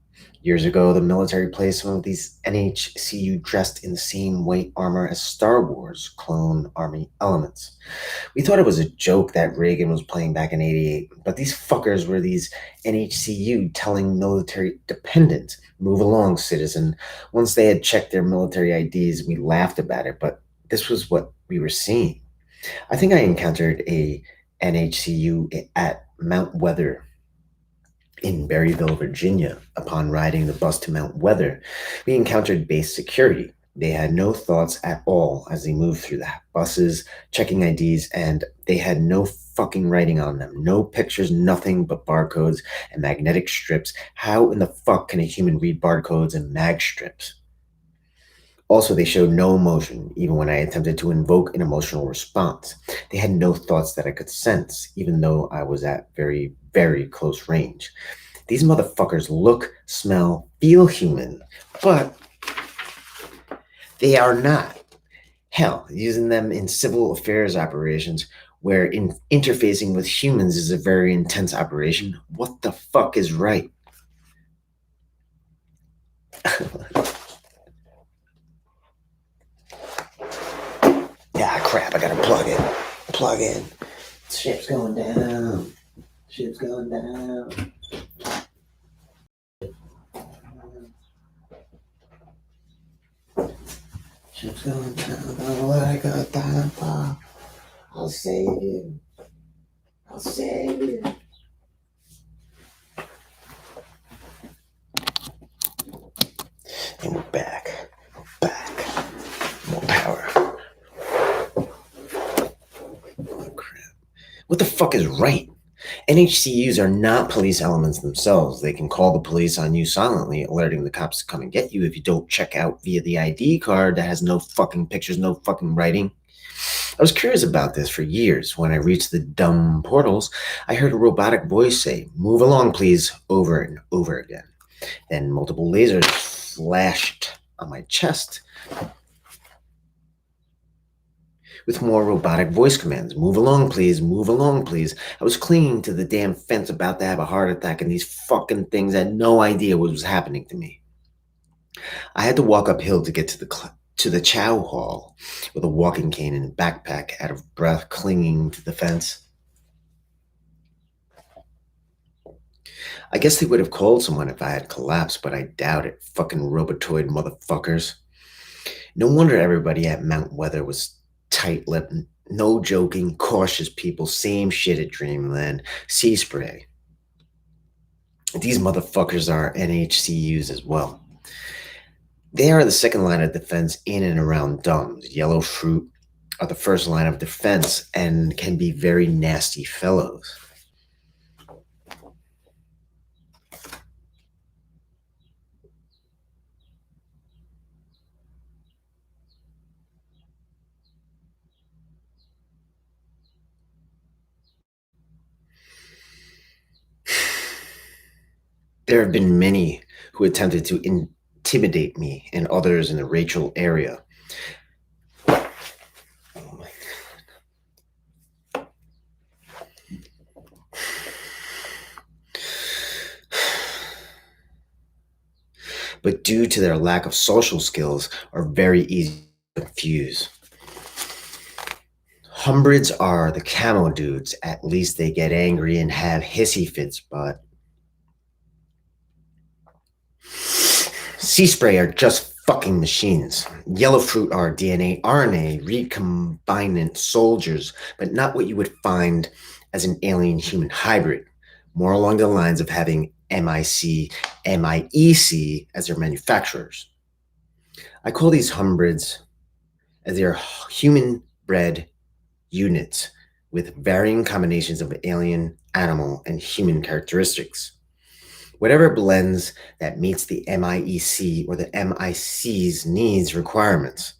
Years ago, the military placed some of these NHCU dressed in the same white armor as Star Wars clone army elements. We thought it was a joke that Reagan was playing back in '88, but these fuckers were these NHCU telling military dependents, "Move along, citizen." Once they had checked their military IDs, we laughed about it, but this was what we were seeing. I think I encountered a NHCU at Mount Weather in Berryville, Virginia. Upon riding the bus to Mount Weather, we encountered base security. They had no thoughts at all as they moved through the buses, checking IDs, and they had no fucking writing on them. No pictures, nothing but barcodes and magnetic strips. How in the fuck can a human read barcodes and mag strips? Also, they showed no emotion, even when I attempted to invoke an emotional response. They had no thoughts that I could sense, even though I was at very, very close range. These motherfuckers look, smell, feel human, but they are not. Hell, using them in civil affairs operations where interfacing with humans is a very intense operation. What the fuck is right? Yeah, crap, I gotta plug in. Plug in. Ship's going down. Ship's going down. Ship's going down. Don't know what I got time for. I'll save you. I'll save you. And we're back. Back. More power. Oh, crap. What the fuck is right? NHCUs are not police elements themselves. They can call the police on you silently, alerting the cops to come and get you if you don't check out via the ID card that has no fucking pictures, no fucking writing. I was curious about this for years. When I reached the dumb portals, I heard a robotic voice say, "Move along, please," over and over again. Then multiple lasers flashed on my chest with more robotic voice commands. "Move along, please. Move along, please." I was clinging to the damn fence about to have a heart attack, and these fucking things had no idea what was happening to me. I had to walk uphill to get to the chow hall with a walking cane and backpack, out of breath, clinging to the fence. I guess they would have called someone if I had collapsed, but I doubt it. Fucking robotoid motherfuckers. No wonder everybody at Mount Weather was tight-lipped. No joking, cautious people. Same shit at Dreamland. Sea spray. These motherfuckers are NHCUs as well. They are the second line of defense in and around DUMS. Yellow fruit are the first line of defense and can be very nasty fellows. There have been many who attempted to intimidate me and others in the Rachel area. Oh my. But due to their lack of social skills, are very easy to confuse. Humbrids are the camo dudes. At least they get angry and have hissy fits, but sea spray are just fucking machines. Yellow fruit are DNA, RNA, recombinant soldiers, but not what you would find as an alien human hybrid. More along the lines of having MIC, MIEC as their manufacturers. I call these humbrids as they are human bred units with varying combinations of alien, animal, and human characteristics. Whatever blends that meets the MIEC or the MIC's needs requirements.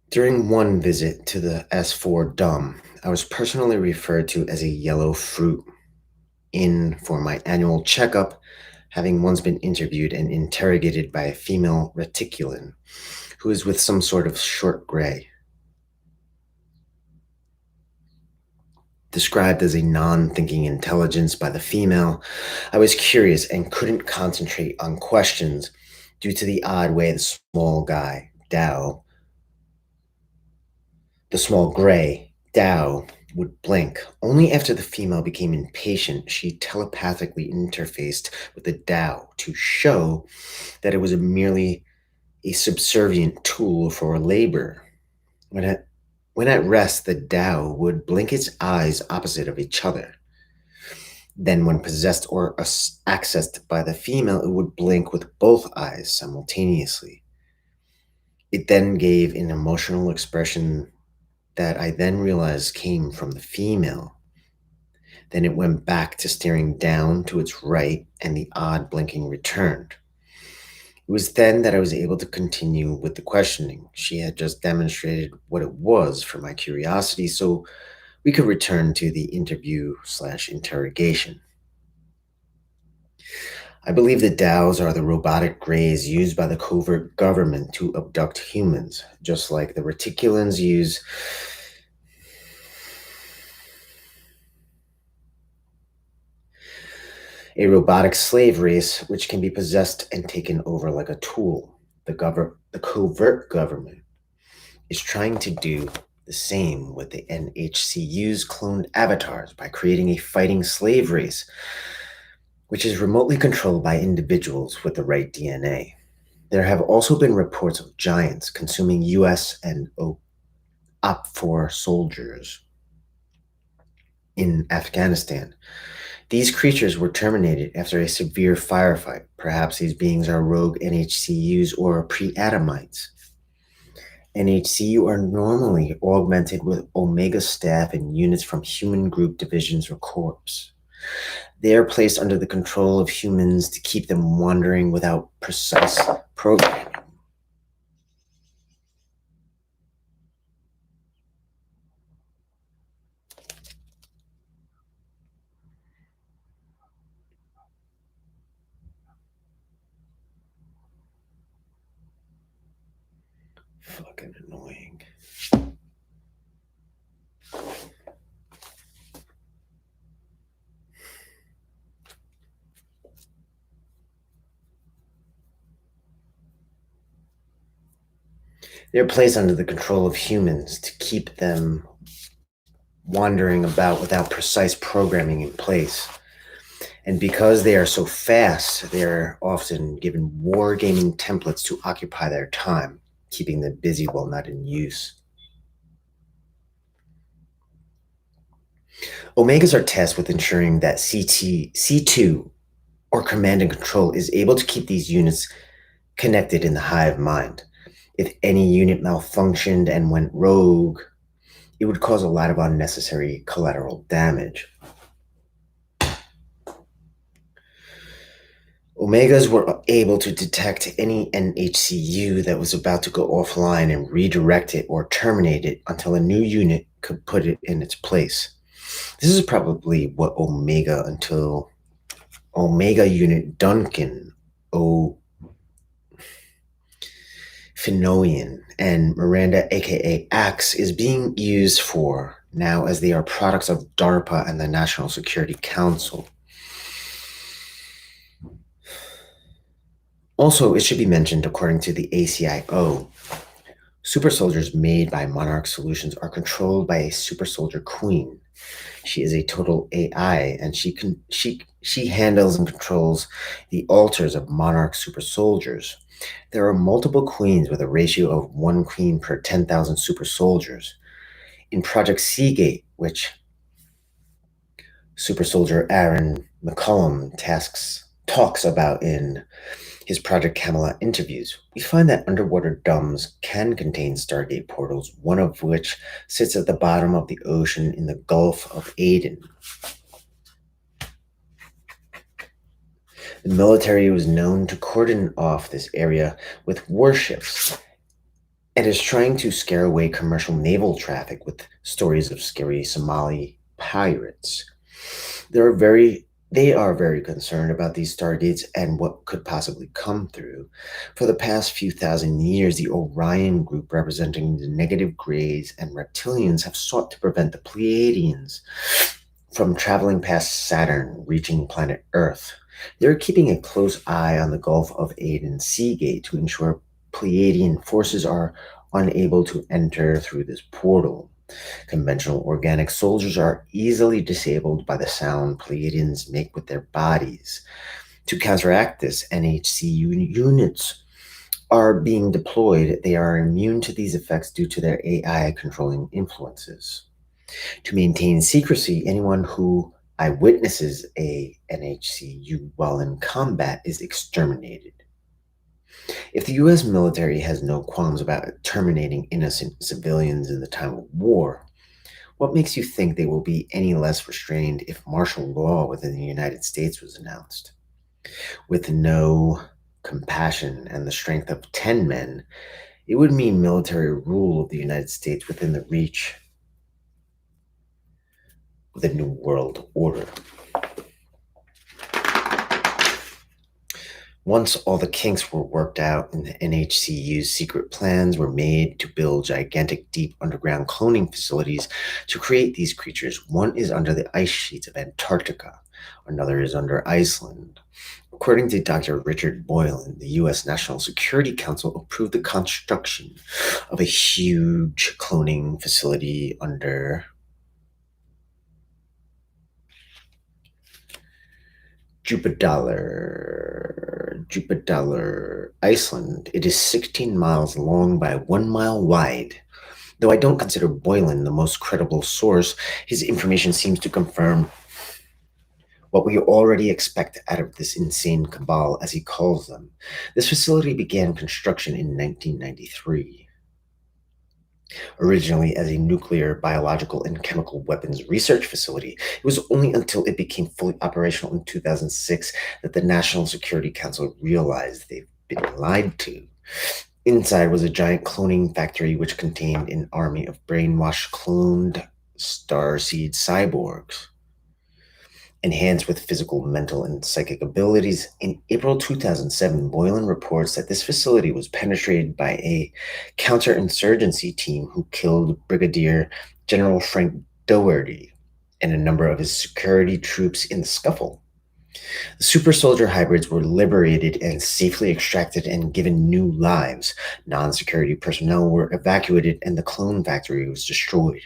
During one visit to the S4 DUM, I was personally referred to as a yellow fruit in for my annual checkup, having once been interviewed and interrogated by a female reticulan who is with some sort of short gray. Described as a non-thinking intelligence by the female, I was curious and couldn't concentrate on questions due to the odd way the small guy, Dow, the small gray, Dow, would blink. Only after the female became impatient, she telepathically interfaced with the Tao to show that it was merely a subservient tool for labor. When at, when at rest, the Tao would blink its eyes opposite of each other. Then, when possessed or accessed by the female, it would blink with both eyes simultaneously. It then gave an emotional expression that I then realized came from the female. Then it went back to staring down to its right, and the odd blinking returned. It was then that I was able to continue with the questioning. She had just demonstrated what it was for my curiosity, so we could return to the interview/interrogation. I believe the DAOs are the robotic grays used by the covert government to abduct humans, just like the reticulans use a robotic slave race which can be possessed and taken over like a tool. The covert government is trying to do the same with the NHCU's cloned avatars by creating a fighting slave race, which is remotely controlled by individuals with the right DNA. There have also been reports of giants consuming US and OP4 soldiers in Afghanistan. These creatures were terminated after a severe firefight. Perhaps these beings are rogue NHCUs or pre-Adamites. NHCU are normally augmented with Omega staff and units from human group divisions or corps. They are placed under the control of humans to keep them wandering without precise programming. Fucking annoying. They're placed under the control of humans to keep them wandering about without precise programming in place. And because they are so fast, they're often given wargaming templates to occupy their time, keeping them busy while not in use. Omegas are tasked with ensuring that C2 or command and control is able to keep these units connected in the hive mind. If any unit malfunctioned and went rogue, it would cause a lot of unnecessary collateral damage. Omegas were able to detect any NHCU that was about to go offline and redirect it or terminate it until a new unit could put it in its place. This is probably what Omega Unit Duncan, Finoian, and Miranda, aka Axe, is being used for now, as they are products of DARPA and the National Security Council. Also, it should be mentioned, according to the ACIO, super soldiers made by Monarch Solutions are controlled by a super soldier queen. She is a total AI, and she handles and controls the altars of Monarch super soldiers. There are multiple queens with a ratio of one queen per 10,000 super soldiers. In Project Seagate, which super soldier Aaron McCullum talks about in his Project Camelot interviews, we find that underwater domes can contain Stargate portals, one of which sits at the bottom of the ocean in the Gulf of Aden. The military was known to cordon off this area with warships and is trying to scare away commercial naval traffic with stories of scary Somali pirates. They are very concerned about these stargates and what could possibly come through. For the past few thousand years, the Orion group, representing the negative grays and reptilians, have sought to prevent the Pleiadians from traveling past Saturn, reaching planet Earth. They're keeping a close eye on the Gulf of Aden Seagate to ensure Pleiadian forces are unable to enter through this portal. Conventional organic soldiers are easily disabled by the sound Pleiadians make with their bodies. To counteract this, units are being deployed. They are immune to these effects due to their AI controlling influences. To maintain secrecy, anyone who eyewitnesses a NHCU while in combat is exterminated. If the US military has no qualms about terminating innocent civilians in the time of war, what makes you think they will be any less restrained if martial law within the United States was announced? With no compassion and the strength of 10 men, it would mean military rule of the United States within the reach of the New World Order. Once all the kinks were worked out and the NHCU's secret plans were made to build gigantic deep underground cloning facilities to create these creatures, one is under the ice sheets of Antarctica, another is under Iceland. According to Dr. Richard Boylan, the U.S. National Security Council approved the construction of a huge cloning facility under Jupiter, Iceland. It is 16 miles long by 1 mile wide. Though I don't consider Boylan the most credible source, his information seems to confirm what we already expect out of this insane cabal, as he calls them. This facility began construction in 1993. Originally as a nuclear, biological, and chemical weapons research facility, it was only until it became fully operational in 2006 that the National Security Council realized they've been lied to. Inside was a giant cloning factory which contained an army of brainwashed cloned starseed cyborgs. Enhanced with physical, mental, and psychic abilities. In April 2007, Boylan reports that this facility was penetrated by a counterinsurgency team who killed Brigadier General Frank Doherty and a number of his security troops in the scuffle. The super soldier hybrids were liberated and safely extracted and given new lives. Non-security personnel were evacuated and the clone factory was destroyed.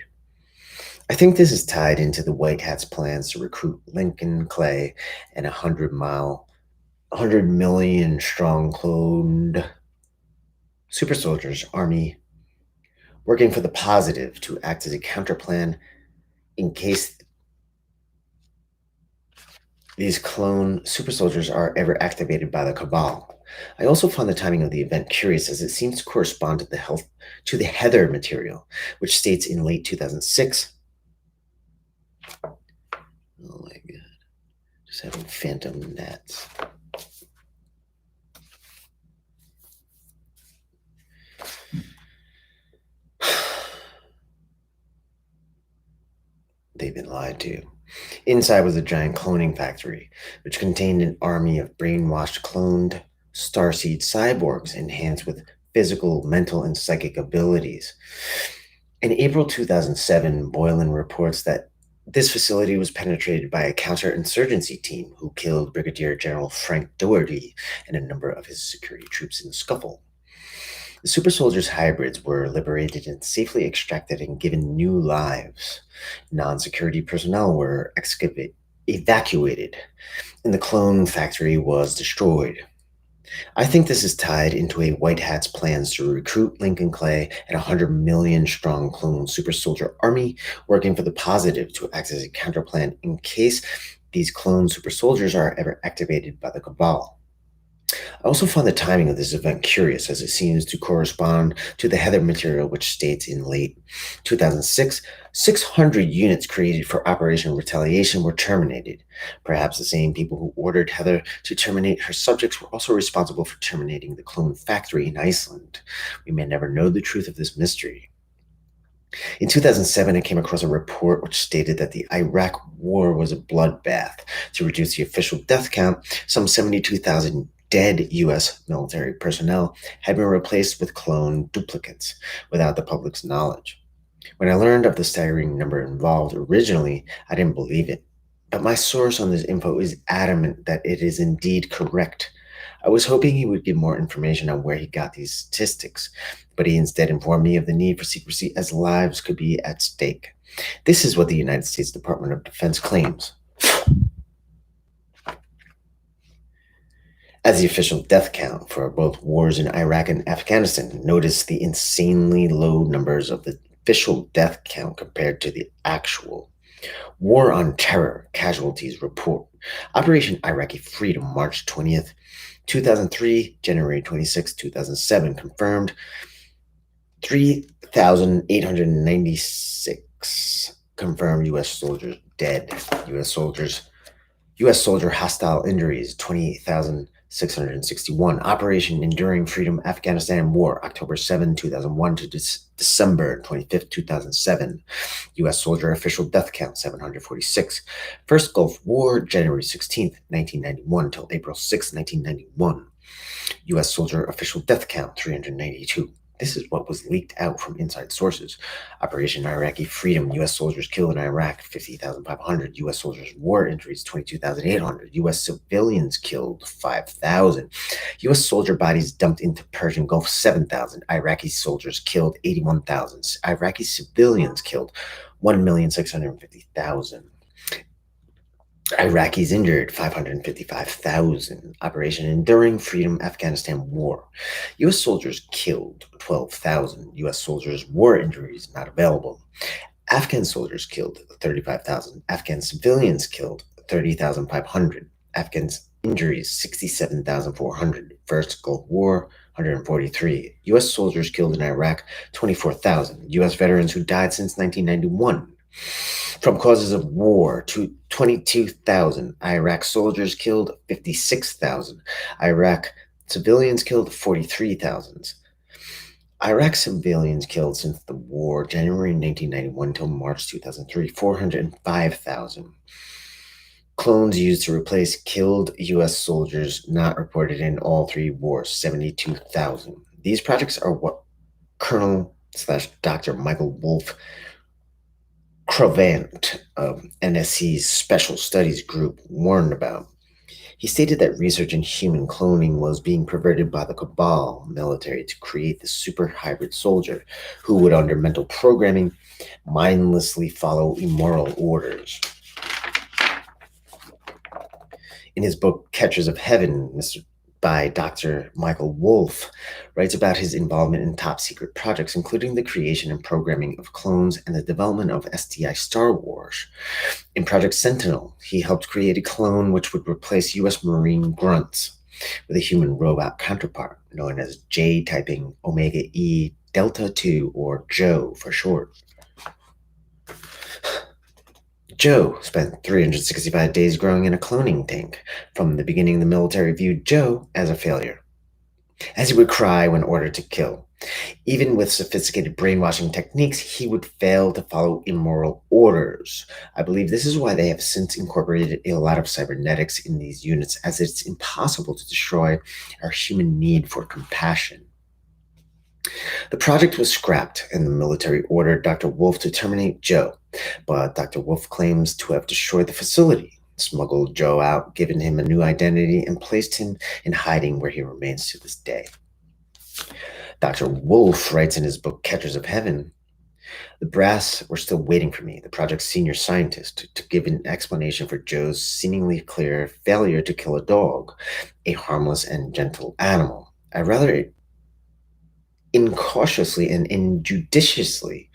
I think this is tied into the White Hats' plans to recruit Lincoln Clay and 100 million strong cloned super soldiers army working for the positive to act as a counterplan in case these clone super soldiers are ever activated by the cabal. I also found the timing of the event curious as it seems to correspond to the Heather material, which states in late 2006. Oh my god. Just having phantom gnats. They've been lied to. Inside was a giant cloning factory, which contained an army of brainwashed cloned starseed cyborgs enhanced with physical, mental, and psychic abilities. In April 2007, Boylan reports that this facility was penetrated by a counterinsurgency team who killed Brigadier General Frank Doherty and a number of his security troops in the scuffle. The super soldiers' hybrids were liberated and safely extracted and given new lives. Non-security personnel were evacuated, and the clone factory was destroyed. I think this is tied into a White Hat's plans to recruit Lincoln Clay and a 100 million strong clone super soldier army working for the positive to act as a counterplan in case these clone super soldiers are ever activated by the cabal. I also found the timing of this event curious as it seems to correspond to the Heather material, which states in late 2006, 600 units created for Operation Retaliation were terminated. Perhaps the same people who ordered Heather to terminate her subjects were also responsible for terminating the clone factory in Iceland. We may never know the truth of this mystery. In 2007, I came across a report which stated that the Iraq War was a bloodbath. To reduce the official death count, some 72,000 dead U.S. military personnel had been replaced with clone duplicates without the public's knowledge. When I learned of the staggering number involved originally, I didn't believe it. But my source on this info is adamant that it is indeed correct. I was hoping he would give more information on where he got these statistics, but he instead informed me of the need for secrecy as lives could be at stake. This is what the United States Department of Defense claims. As the official death count for both wars in Iraq and Afghanistan, notice the insanely low numbers of the official death count compared to the actual. War on Terror casualties report. Operation Iraqi Freedom, March 20th, 2003, January 26, 2007, confirmed 3,896 confirmed U.S. soldiers dead. U.S. soldier hostile injuries, 28,661. Operation Enduring Freedom Afghanistan War, October 7, 2001 to December 25th, 2007. U.S. soldier official death count, 746. First Gulf War, January 16th, 1991 till April 6, 1991. U.S. soldier official death count, 392. This is what was leaked out from inside sources. Operation Iraqi Freedom, U.S. soldiers killed in Iraq, 50,500. U.S. soldiers war injuries, 22,800. U.S. civilians killed, 5,000. U.S. soldier bodies dumped into Persian Gulf, 7,000. Iraqi soldiers killed, 81,000. Iraqi civilians killed, 1,650,000. Iraqis injured, 555,000. Operation Enduring Freedom Afghanistan War. U.S. soldiers killed, 12,000. U.S. soldiers war injuries not available. Afghan soldiers killed, 35,000. Afghan civilians killed, 30,500. Afghans injuries, 67,400. First Gulf War, 143. U.S. soldiers killed in Iraq, 24,000. U.S. veterans who died since 1991. From causes of war, to 22,000. Iraq soldiers killed, 56,000. Iraq civilians killed, 43,000. Iraq civilians killed since the war, January 1991 till March 2003, 405,000. Clones used to replace killed U.S. soldiers not reported in all three wars, 72,000. These projects are what Colonel/Dr. Michael Wolff Cravant of NSC's Special Studies Group warned about. He stated that research in human cloning was being perverted by the cabal military to create the super hybrid soldier who would, under mental programming, mindlessly follow immoral orders. In his book Catchers of Heaven, by Dr. Michael Wolff, writes about his involvement in top secret projects, including the creation and programming of clones and the development of STI Star Wars. In Project Sentinel, he helped create a clone which would replace U.S. Marine grunts with a human robot counterpart known as J-typing Omega E Delta 2, or Joe for short. Joe spent 365 days growing in a cloning tank. From the beginning, the military viewed Joe as a failure, as he would cry when ordered to kill. Even with sophisticated brainwashing techniques, he would fail to follow immoral orders. I believe this is why they have since incorporated a lot of cybernetics in these units, as it's impossible to destroy our human need for compassion. The project was scrapped, and the military ordered Dr. Wolff to terminate Joe, but Dr. Wolff claims to have destroyed the facility, smuggled Joe out, given him a new identity, and placed him in hiding where he remains to this day. Dr. Wolff writes in his book Catchers of Heaven, "The brass were still waiting for me, the project's senior scientist, to give an explanation for Joe's seemingly clear failure to kill a dog, a harmless and gentle animal. I rather incautiously and injudiciously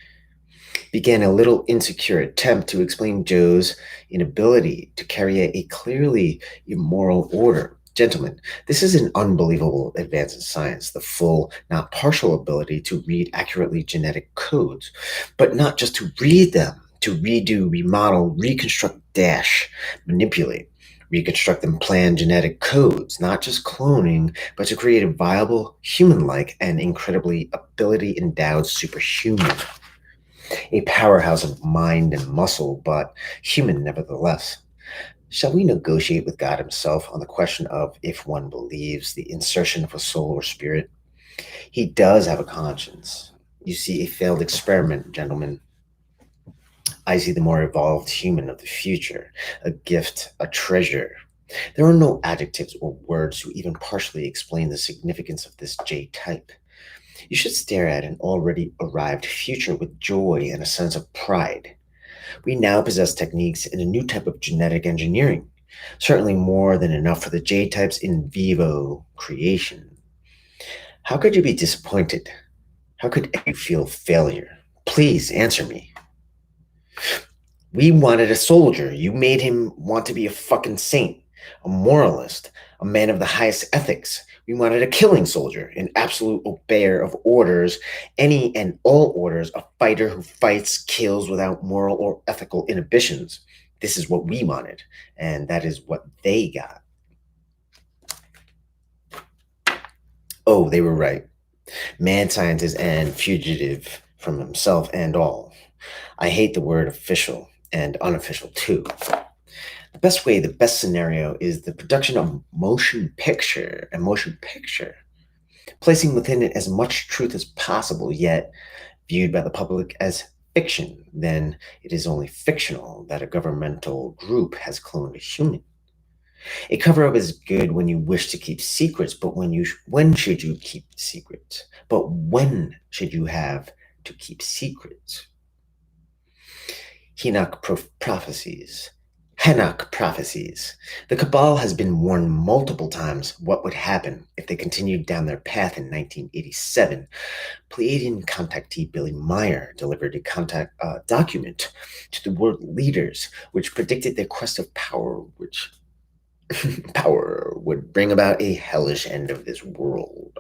began a little insecure attempt to explain Joe's inability to carry a clearly immoral order. Gentlemen, this is an unbelievable advance in science, the full, not partial ability to read accurately genetic codes, but not just to read them, to redo, remodel, reconstruct, manipulate, reconstruct and plan genetic codes, not just cloning, but to create a viable, human-like, and incredibly ability-endowed superhuman. A powerhouse of mind and muscle, but human nevertheless. Shall we negotiate with God himself on the question of if one believes the insertion of a soul or spirit? He does have a conscience. You see a failed experiment, gentlemen. I see the more evolved human of the future, a gift, a treasure. There are no adjectives or words to even partially explain the significance of this J type. You should stare at an already arrived future with joy and a sense of pride. We now possess techniques in a new type of genetic engineering, certainly more than enough for the J type's in vivo creation. How could you be disappointed? How could you feel failure? Please answer me. We wanted a soldier. You made him want to be a fucking saint, a moralist, a man of the highest ethics. We wanted a killing soldier, an absolute obeyer of orders, any and all orders, a fighter who fights, kills without moral or ethical inhibitions. This is what we wanted, and that is what they got. Oh, they were right. Mad scientist and fugitive from himself and all. I hate the word official and unofficial too. The best scenario is the production of a motion picture, placing within it as much truth as possible, yet viewed by the public as fiction. Then it is only fictional that a governmental group has cloned a human. A cover up is good when you wish to keep secrets, but when should you keep secrets? But when should you have to keep secrets? Prophecies. Henoch prophecies. The Cabal has been warned multiple times what would happen if they continued down their path in 1987. Pleiadian contactee Billy Meyer delivered a document to the world leaders which predicted their quest of power, which power would bring about a hellish end of this world,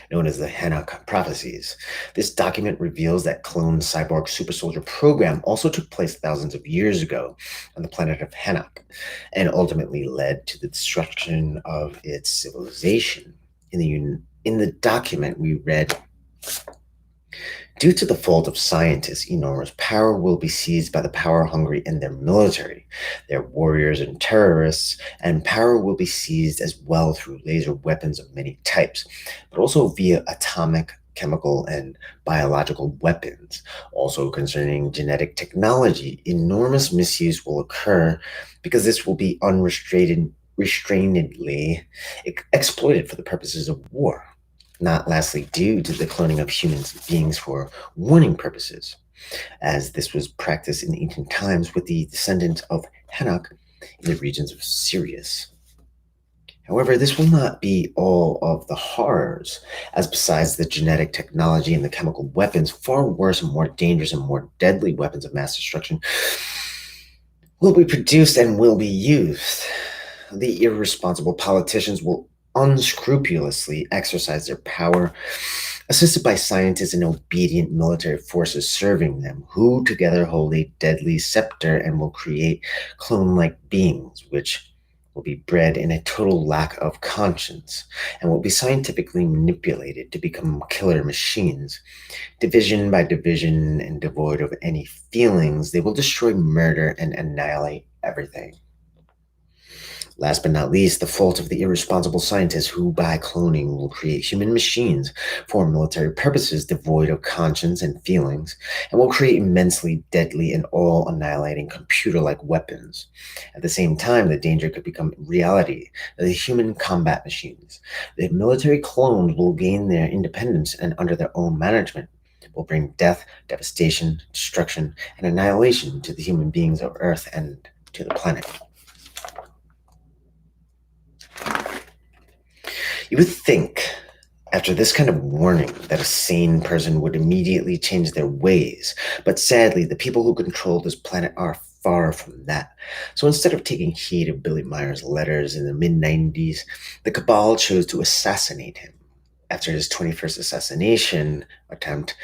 known as the Henoch Prophecies. This document reveals that cloned cyborg super soldier program also took place thousands of years ago on the planet of Henoch, and ultimately led to the destruction of its civilization. In the document, we read, due to the fault of scientists, enormous power will be seized by the power-hungry and their military, their warriors and terrorists, and power will be seized as well through laser weapons of many types, but also via atomic, chemical, and biological weapons. Also concerning genetic technology, enormous misuse will occur because this will be restrainedly exploited for the purposes of war. Not lastly, due to the cloning of human beings for warning purposes, as this was practiced in ancient times with the descendants of Henoch in the regions of Sirius. However, this will not be all of the horrors, as besides the genetic technology and the chemical weapons, far worse and more dangerous and more deadly weapons of mass destruction will be produced and will be used. The irresponsible politicians will unscrupulously exercise their power, assisted by scientists and obedient military forces serving them, who together hold a deadly scepter and will create clone-like beings, which will be bred in a total lack of conscience and will be scientifically manipulated to become killer machines. Division by division and devoid of any feelings, they will destroy, murder, and annihilate everything. Last but not least, the fault of the irresponsible scientists who, by cloning, will create human machines for military purposes devoid of conscience and feelings, and will create immensely deadly and all-annihilating computer-like weapons. At the same time, the danger could become reality of the human combat machines. The military clones will gain their independence and under their own management will bring death, devastation, destruction, and annihilation to the human beings of Earth and to the planet. You would think, after this kind of warning, that a sane person would immediately change their ways, but sadly, the people who control this planet are far from that. So instead of taking heed of Billy Meyer's letters in the mid-90s, the Cabal chose to assassinate him. After his 21st assassination attempt,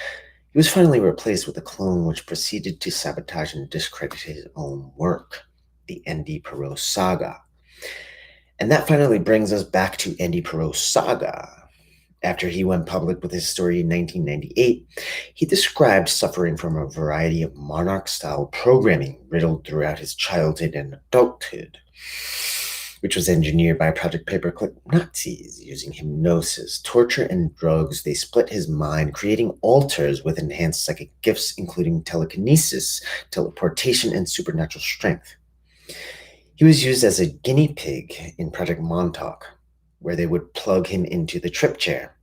he was finally replaced with a clone which proceeded to sabotage and discredit his own work, the Andy Perot saga. And that finally brings us back to Andy Perot's saga. After he went public with his story in 1998, he described suffering from a variety of monarch-style programming riddled throughout his childhood and adulthood, which was engineered by Project Paperclip Nazis using hypnosis, torture, and drugs. They split his mind, creating alters with enhanced psychic gifts, including telekinesis, teleportation, and supernatural strength. He was used as a guinea pig in Project Montauk, where they would plug him into the trip chair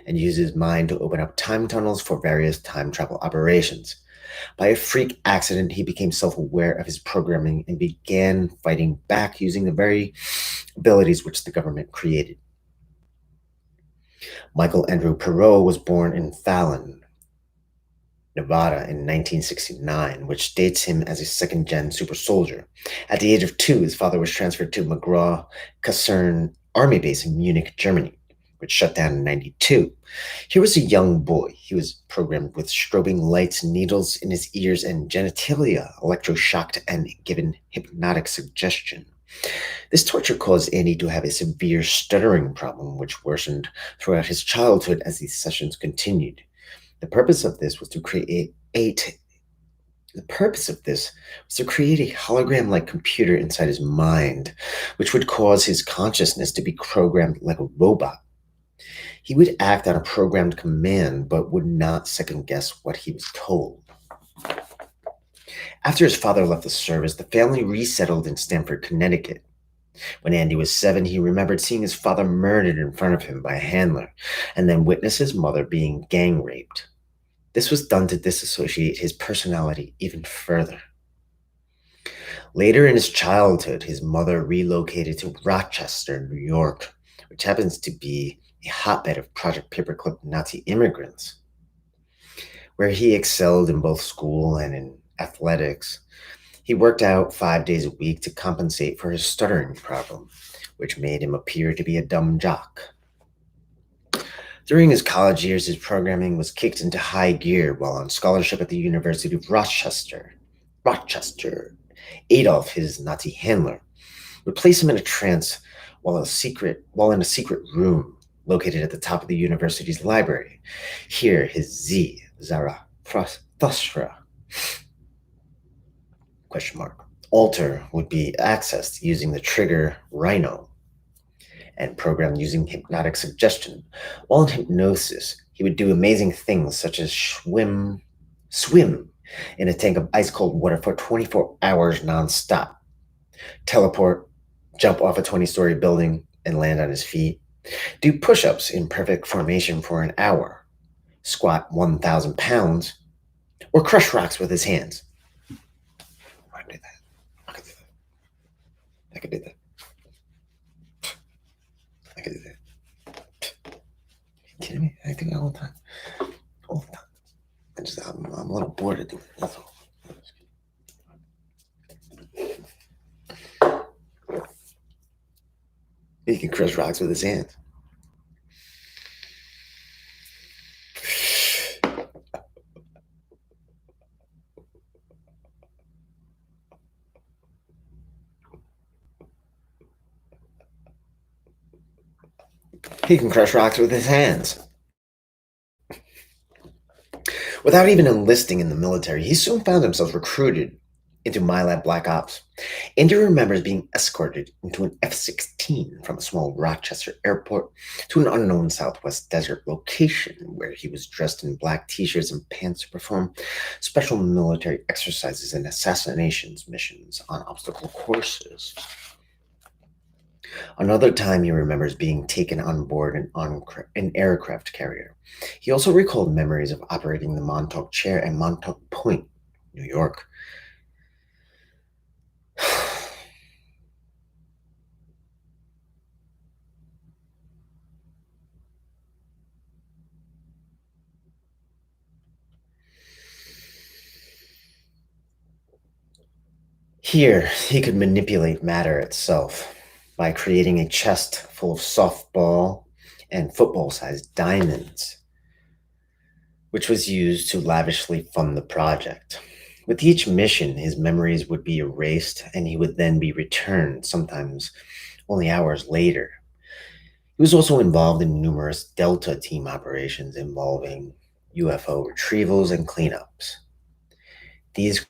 and use his mind to open up time tunnels for various time travel operations. By a freak accident, he became self aware of his programming and began fighting back using the very abilities which the government created. Michael Andrew Perot was born in Fallon, Nevada in 1969, which dates him as a second gen super soldier. At the age of 2, his father was transferred to McGraw Kaserne Army Base in Munich, Germany, which shut down in 92. He was a young boy. He was programmed with strobing lights, needles in his ears, and genitalia, electroshocked and given hypnotic suggestion. This torture caused Andy to have a severe stuttering problem, which worsened throughout his childhood as these sessions continued. The purpose of this was to create a hologram-like computer inside his mind, which would cause his consciousness to be programmed like a robot. He would act on a programmed command, but would not second guess what he was told. After his father left the service, the family resettled in Stamford, Connecticut. When Andy was 7, he remembered seeing his father murdered in front of him by a handler, and then witnessed his mother being gang raped. This was done to disassociate his personality even further. Later in his childhood, his mother relocated to Rochester, New York, which happens to be a hotbed of Project Paperclip Nazi immigrants, where he excelled in both school and in athletics. He worked out 5 days a week to compensate for his stuttering problem, which made him appear to be a dumb jock. During his college years, his programming was kicked into high gear while on scholarship at the University of Rochester. Adolf, his Nazi handler, would place him in a trance while in a secret room located at the top of the university's library. Here, his Zarathustra altar would be accessed using the trigger Rhino and programmed using hypnotic suggestion. While in hypnosis, he would do amazing things such as swim in a tank of ice cold water for 24 hours nonstop, teleport, jump off a 20-story building and land on his feet, do push ups in perfect formation for an hour, squat 1,000 pounds, or crush rocks with his hands. I can do that. I can do that. I can do that. I can do that. Are you kidding me? I do that all the time. All the time. I'm a little bored of doing it. That's all. He can crush rocks with his hands. He can crush rocks with his hands. Without even enlisting in the military, he soon found himself recruited into MyLab Black Ops. Andy remembers being escorted into an F-16 from a small Rochester airport to an unknown Southwest desert location where he was dressed in black t-shirts and pants to perform special military exercises and assassinations missions on obstacle courses. Another time he remembers being taken on board an aircraft carrier. He also recalled memories of operating the Montauk Chair at Montauk Point, New York. Here, he could manipulate matter itself by creating a chest full of softball and football-sized diamonds, which was used to lavishly fund the project. With each mission, his memories would be erased and he would then be returned, sometimes only hours later. He was also involved in numerous Delta team operations involving UFO retrievals and cleanups. These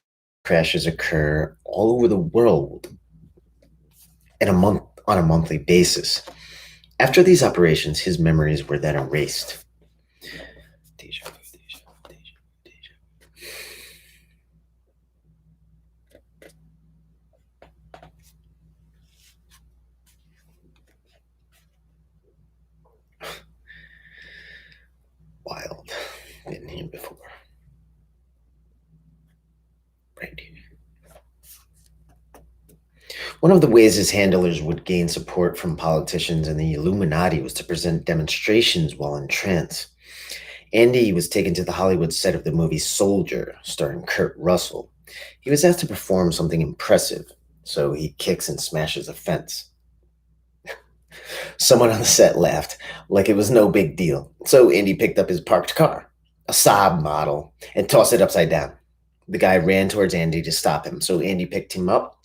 crashes occur all over the world on a monthly basis. After these operations, his memories were then erased. Deja vu, deja vu, deja vu, deja vu. here before. Right here. One of the ways his handlers would gain support from politicians and the Illuminati was to present demonstrations while in trance. Andy was taken to the Hollywood set of the movie Soldier, starring Kurt Russell. He was asked to perform something impressive, so he kicks and smashes a fence. Someone on the set laughed, like it was no big deal. So Andy picked up his parked car, a Saab model, and tossed it upside down. The guy ran towards Andy to stop him, so Andy picked him up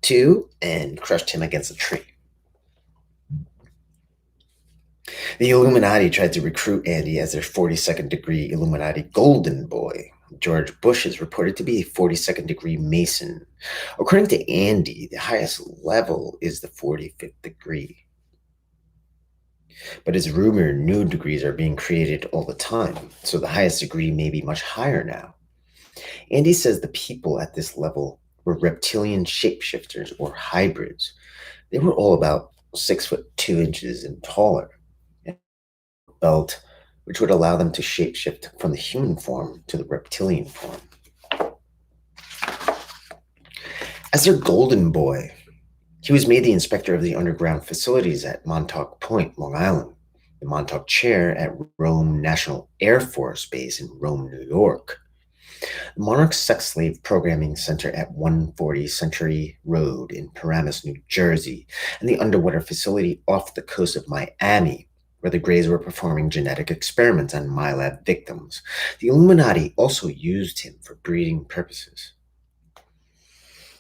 too and crushed him against a tree. The Illuminati tried to recruit Andy as their 42nd degree Illuminati golden boy. George Bush is reported to be a 42nd degree Mason. According to Andy, the highest level is the 45th degree. But it's rumored new degrees are being created all the time, so the highest degree may be much higher now. Andy says the people at this level were reptilian shapeshifters or hybrids. They were all about 6'2" and taller, and a belt which would allow them to shapeshift from the human form to the reptilian form. As their golden boy, he was made the inspector of the underground facilities at Montauk Point, Long Island, the Montauk Chair at Rome National Air Force Base in Rome, New York, the Monarch Sex Slave Programming Center at 140 Century Road in Paramus, New Jersey, and the underwater facility off the coast of Miami, where the Greys were performing genetic experiments on MyLab victims. The Illuminati also used him for breeding purposes.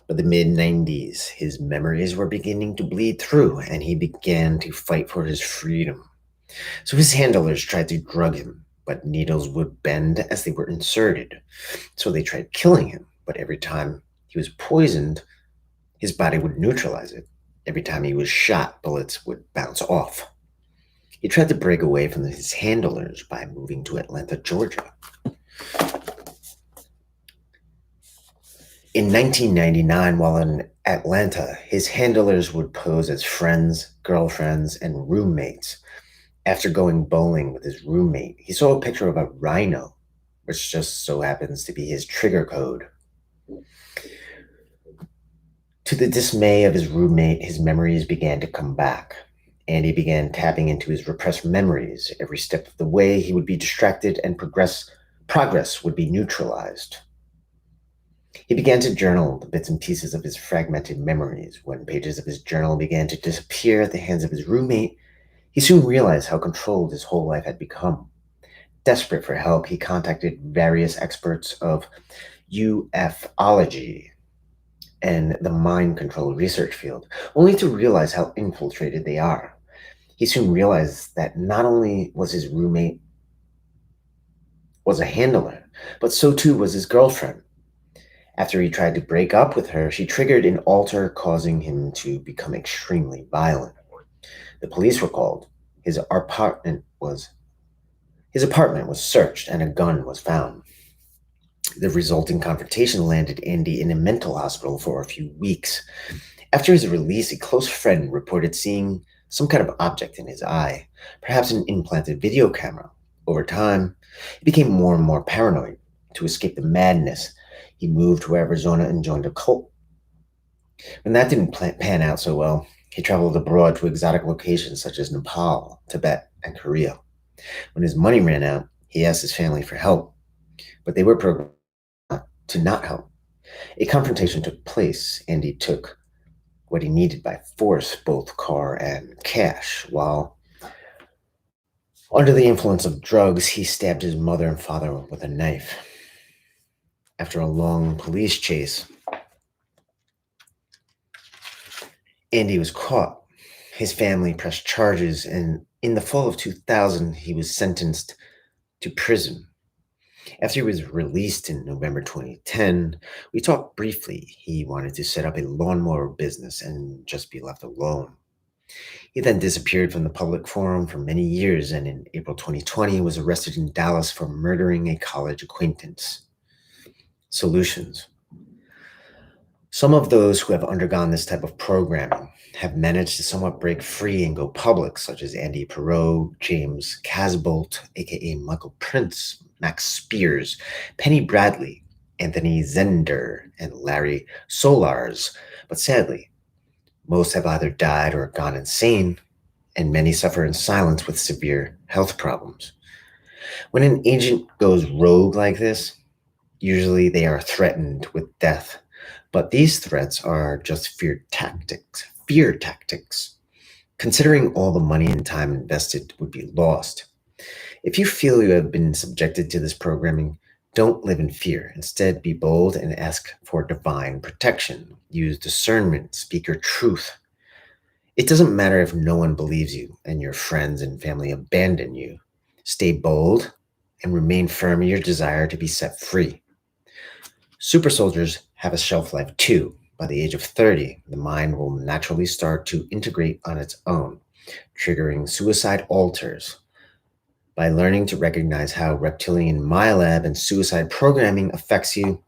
By the mid-90s, his memories were beginning to bleed through, and he began to fight for his freedom. So his handlers tried to drug him, but needles would bend as they were inserted. So they tried killing him, but every time he was poisoned, his body would neutralize it. Every time he was shot, bullets would bounce off. He tried to break away from his handlers by moving to Atlanta, Georgia. In 1999, while in Atlanta, his handlers would pose as friends, girlfriends, and roommates. After going bowling with his roommate, he saw a picture of a rhino, which just so happens to be his trigger code. To the dismay of his roommate, his memories began to come back. Andy began tapping into his repressed memories. Every step of the way, he would be distracted and progress would be neutralized. He began to journal the bits and pieces of his fragmented memories. When pages of his journal began to disappear at the hands of his roommate, he soon realized how controlled his whole life had become. Desperate for help, he contacted various experts of ufology and the mind control research field, only to realize how infiltrated they are. He soon realized that not only was his roommate was a handler, but so too was his girlfriend. After he tried to break up with her, she triggered an alter, causing him to become extremely violent. The police were called. His apartment was searched and a gun was found. The resulting confrontation landed Andy in a mental hospital for a few weeks. After his release, a close friend reported seeing some kind of object in his eye, perhaps an implanted video camera. Over time, he became more and more paranoid. To escape the madness, he moved to Arizona and joined a cult. When that didn't pan out so well, he traveled abroad to exotic locations such as Nepal, Tibet, and Korea. When his money ran out, he asked his family for help, but they were programmed to not help. A confrontation took place, and he took what he needed by force, both car and cash. While under the influence of drugs, he stabbed his mother and father with a knife. After a long police chase, Andy was caught. His family pressed charges, and in the fall of 2000, he was sentenced to prison. After he was released in November 2010, we talked briefly. He wanted to set up a lawnmower business and just be left alone. He then disappeared from the public forum for many years, and in April 2020 was arrested in Dallas for murdering a college acquaintance. Solutions. Some of those who have undergone this type of programming have managed to somewhat break free and go public, such as Andy Perot, James Casbolt, aka Michael Prince, Max Spears, Penny Bradley, Anthony Zender, and Larry Solars. But sadly, most have either died or gone insane, and many suffer in silence with severe health problems. When an agent goes rogue like this, usually they are threatened with death. But these threats are just fear tactics. Fear tactics. Considering all the money and time invested would be lost. If you feel you have been subjected to this programming, don't live in fear. Instead, be bold and ask for divine protection. Use discernment, speak your truth. It doesn't matter if no one believes you and your friends and family abandon you. Stay bold and remain firm in your desire to be set free. Super soldiers have a shelf life too. By the age of 30, the mind will naturally start to integrate on its own, triggering suicide alters. By learning to recognize how reptilian MyLab and suicide programming affects you,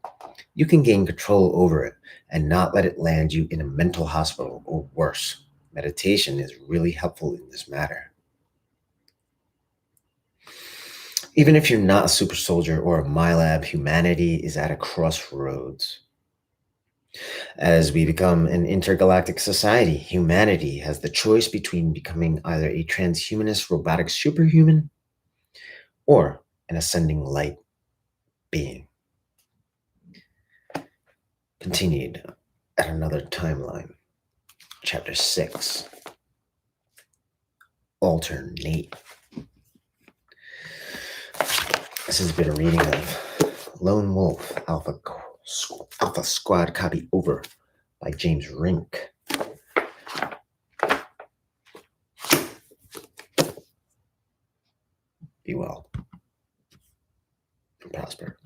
you can gain control over it and not let it land you in a mental hospital or worse. Meditation is really helpful in this matter. Even if you're not a super soldier or a MyLab, humanity is at a crossroads. As we become an intergalactic society, humanity has the choice between becoming either a transhumanist robotic superhuman or an ascending light being. Continued at another timeline. Chapter 6. Alternate. This has been a reading of Lone Wolf Alpha Squad Copy Over by James Rink. Be well and prosper.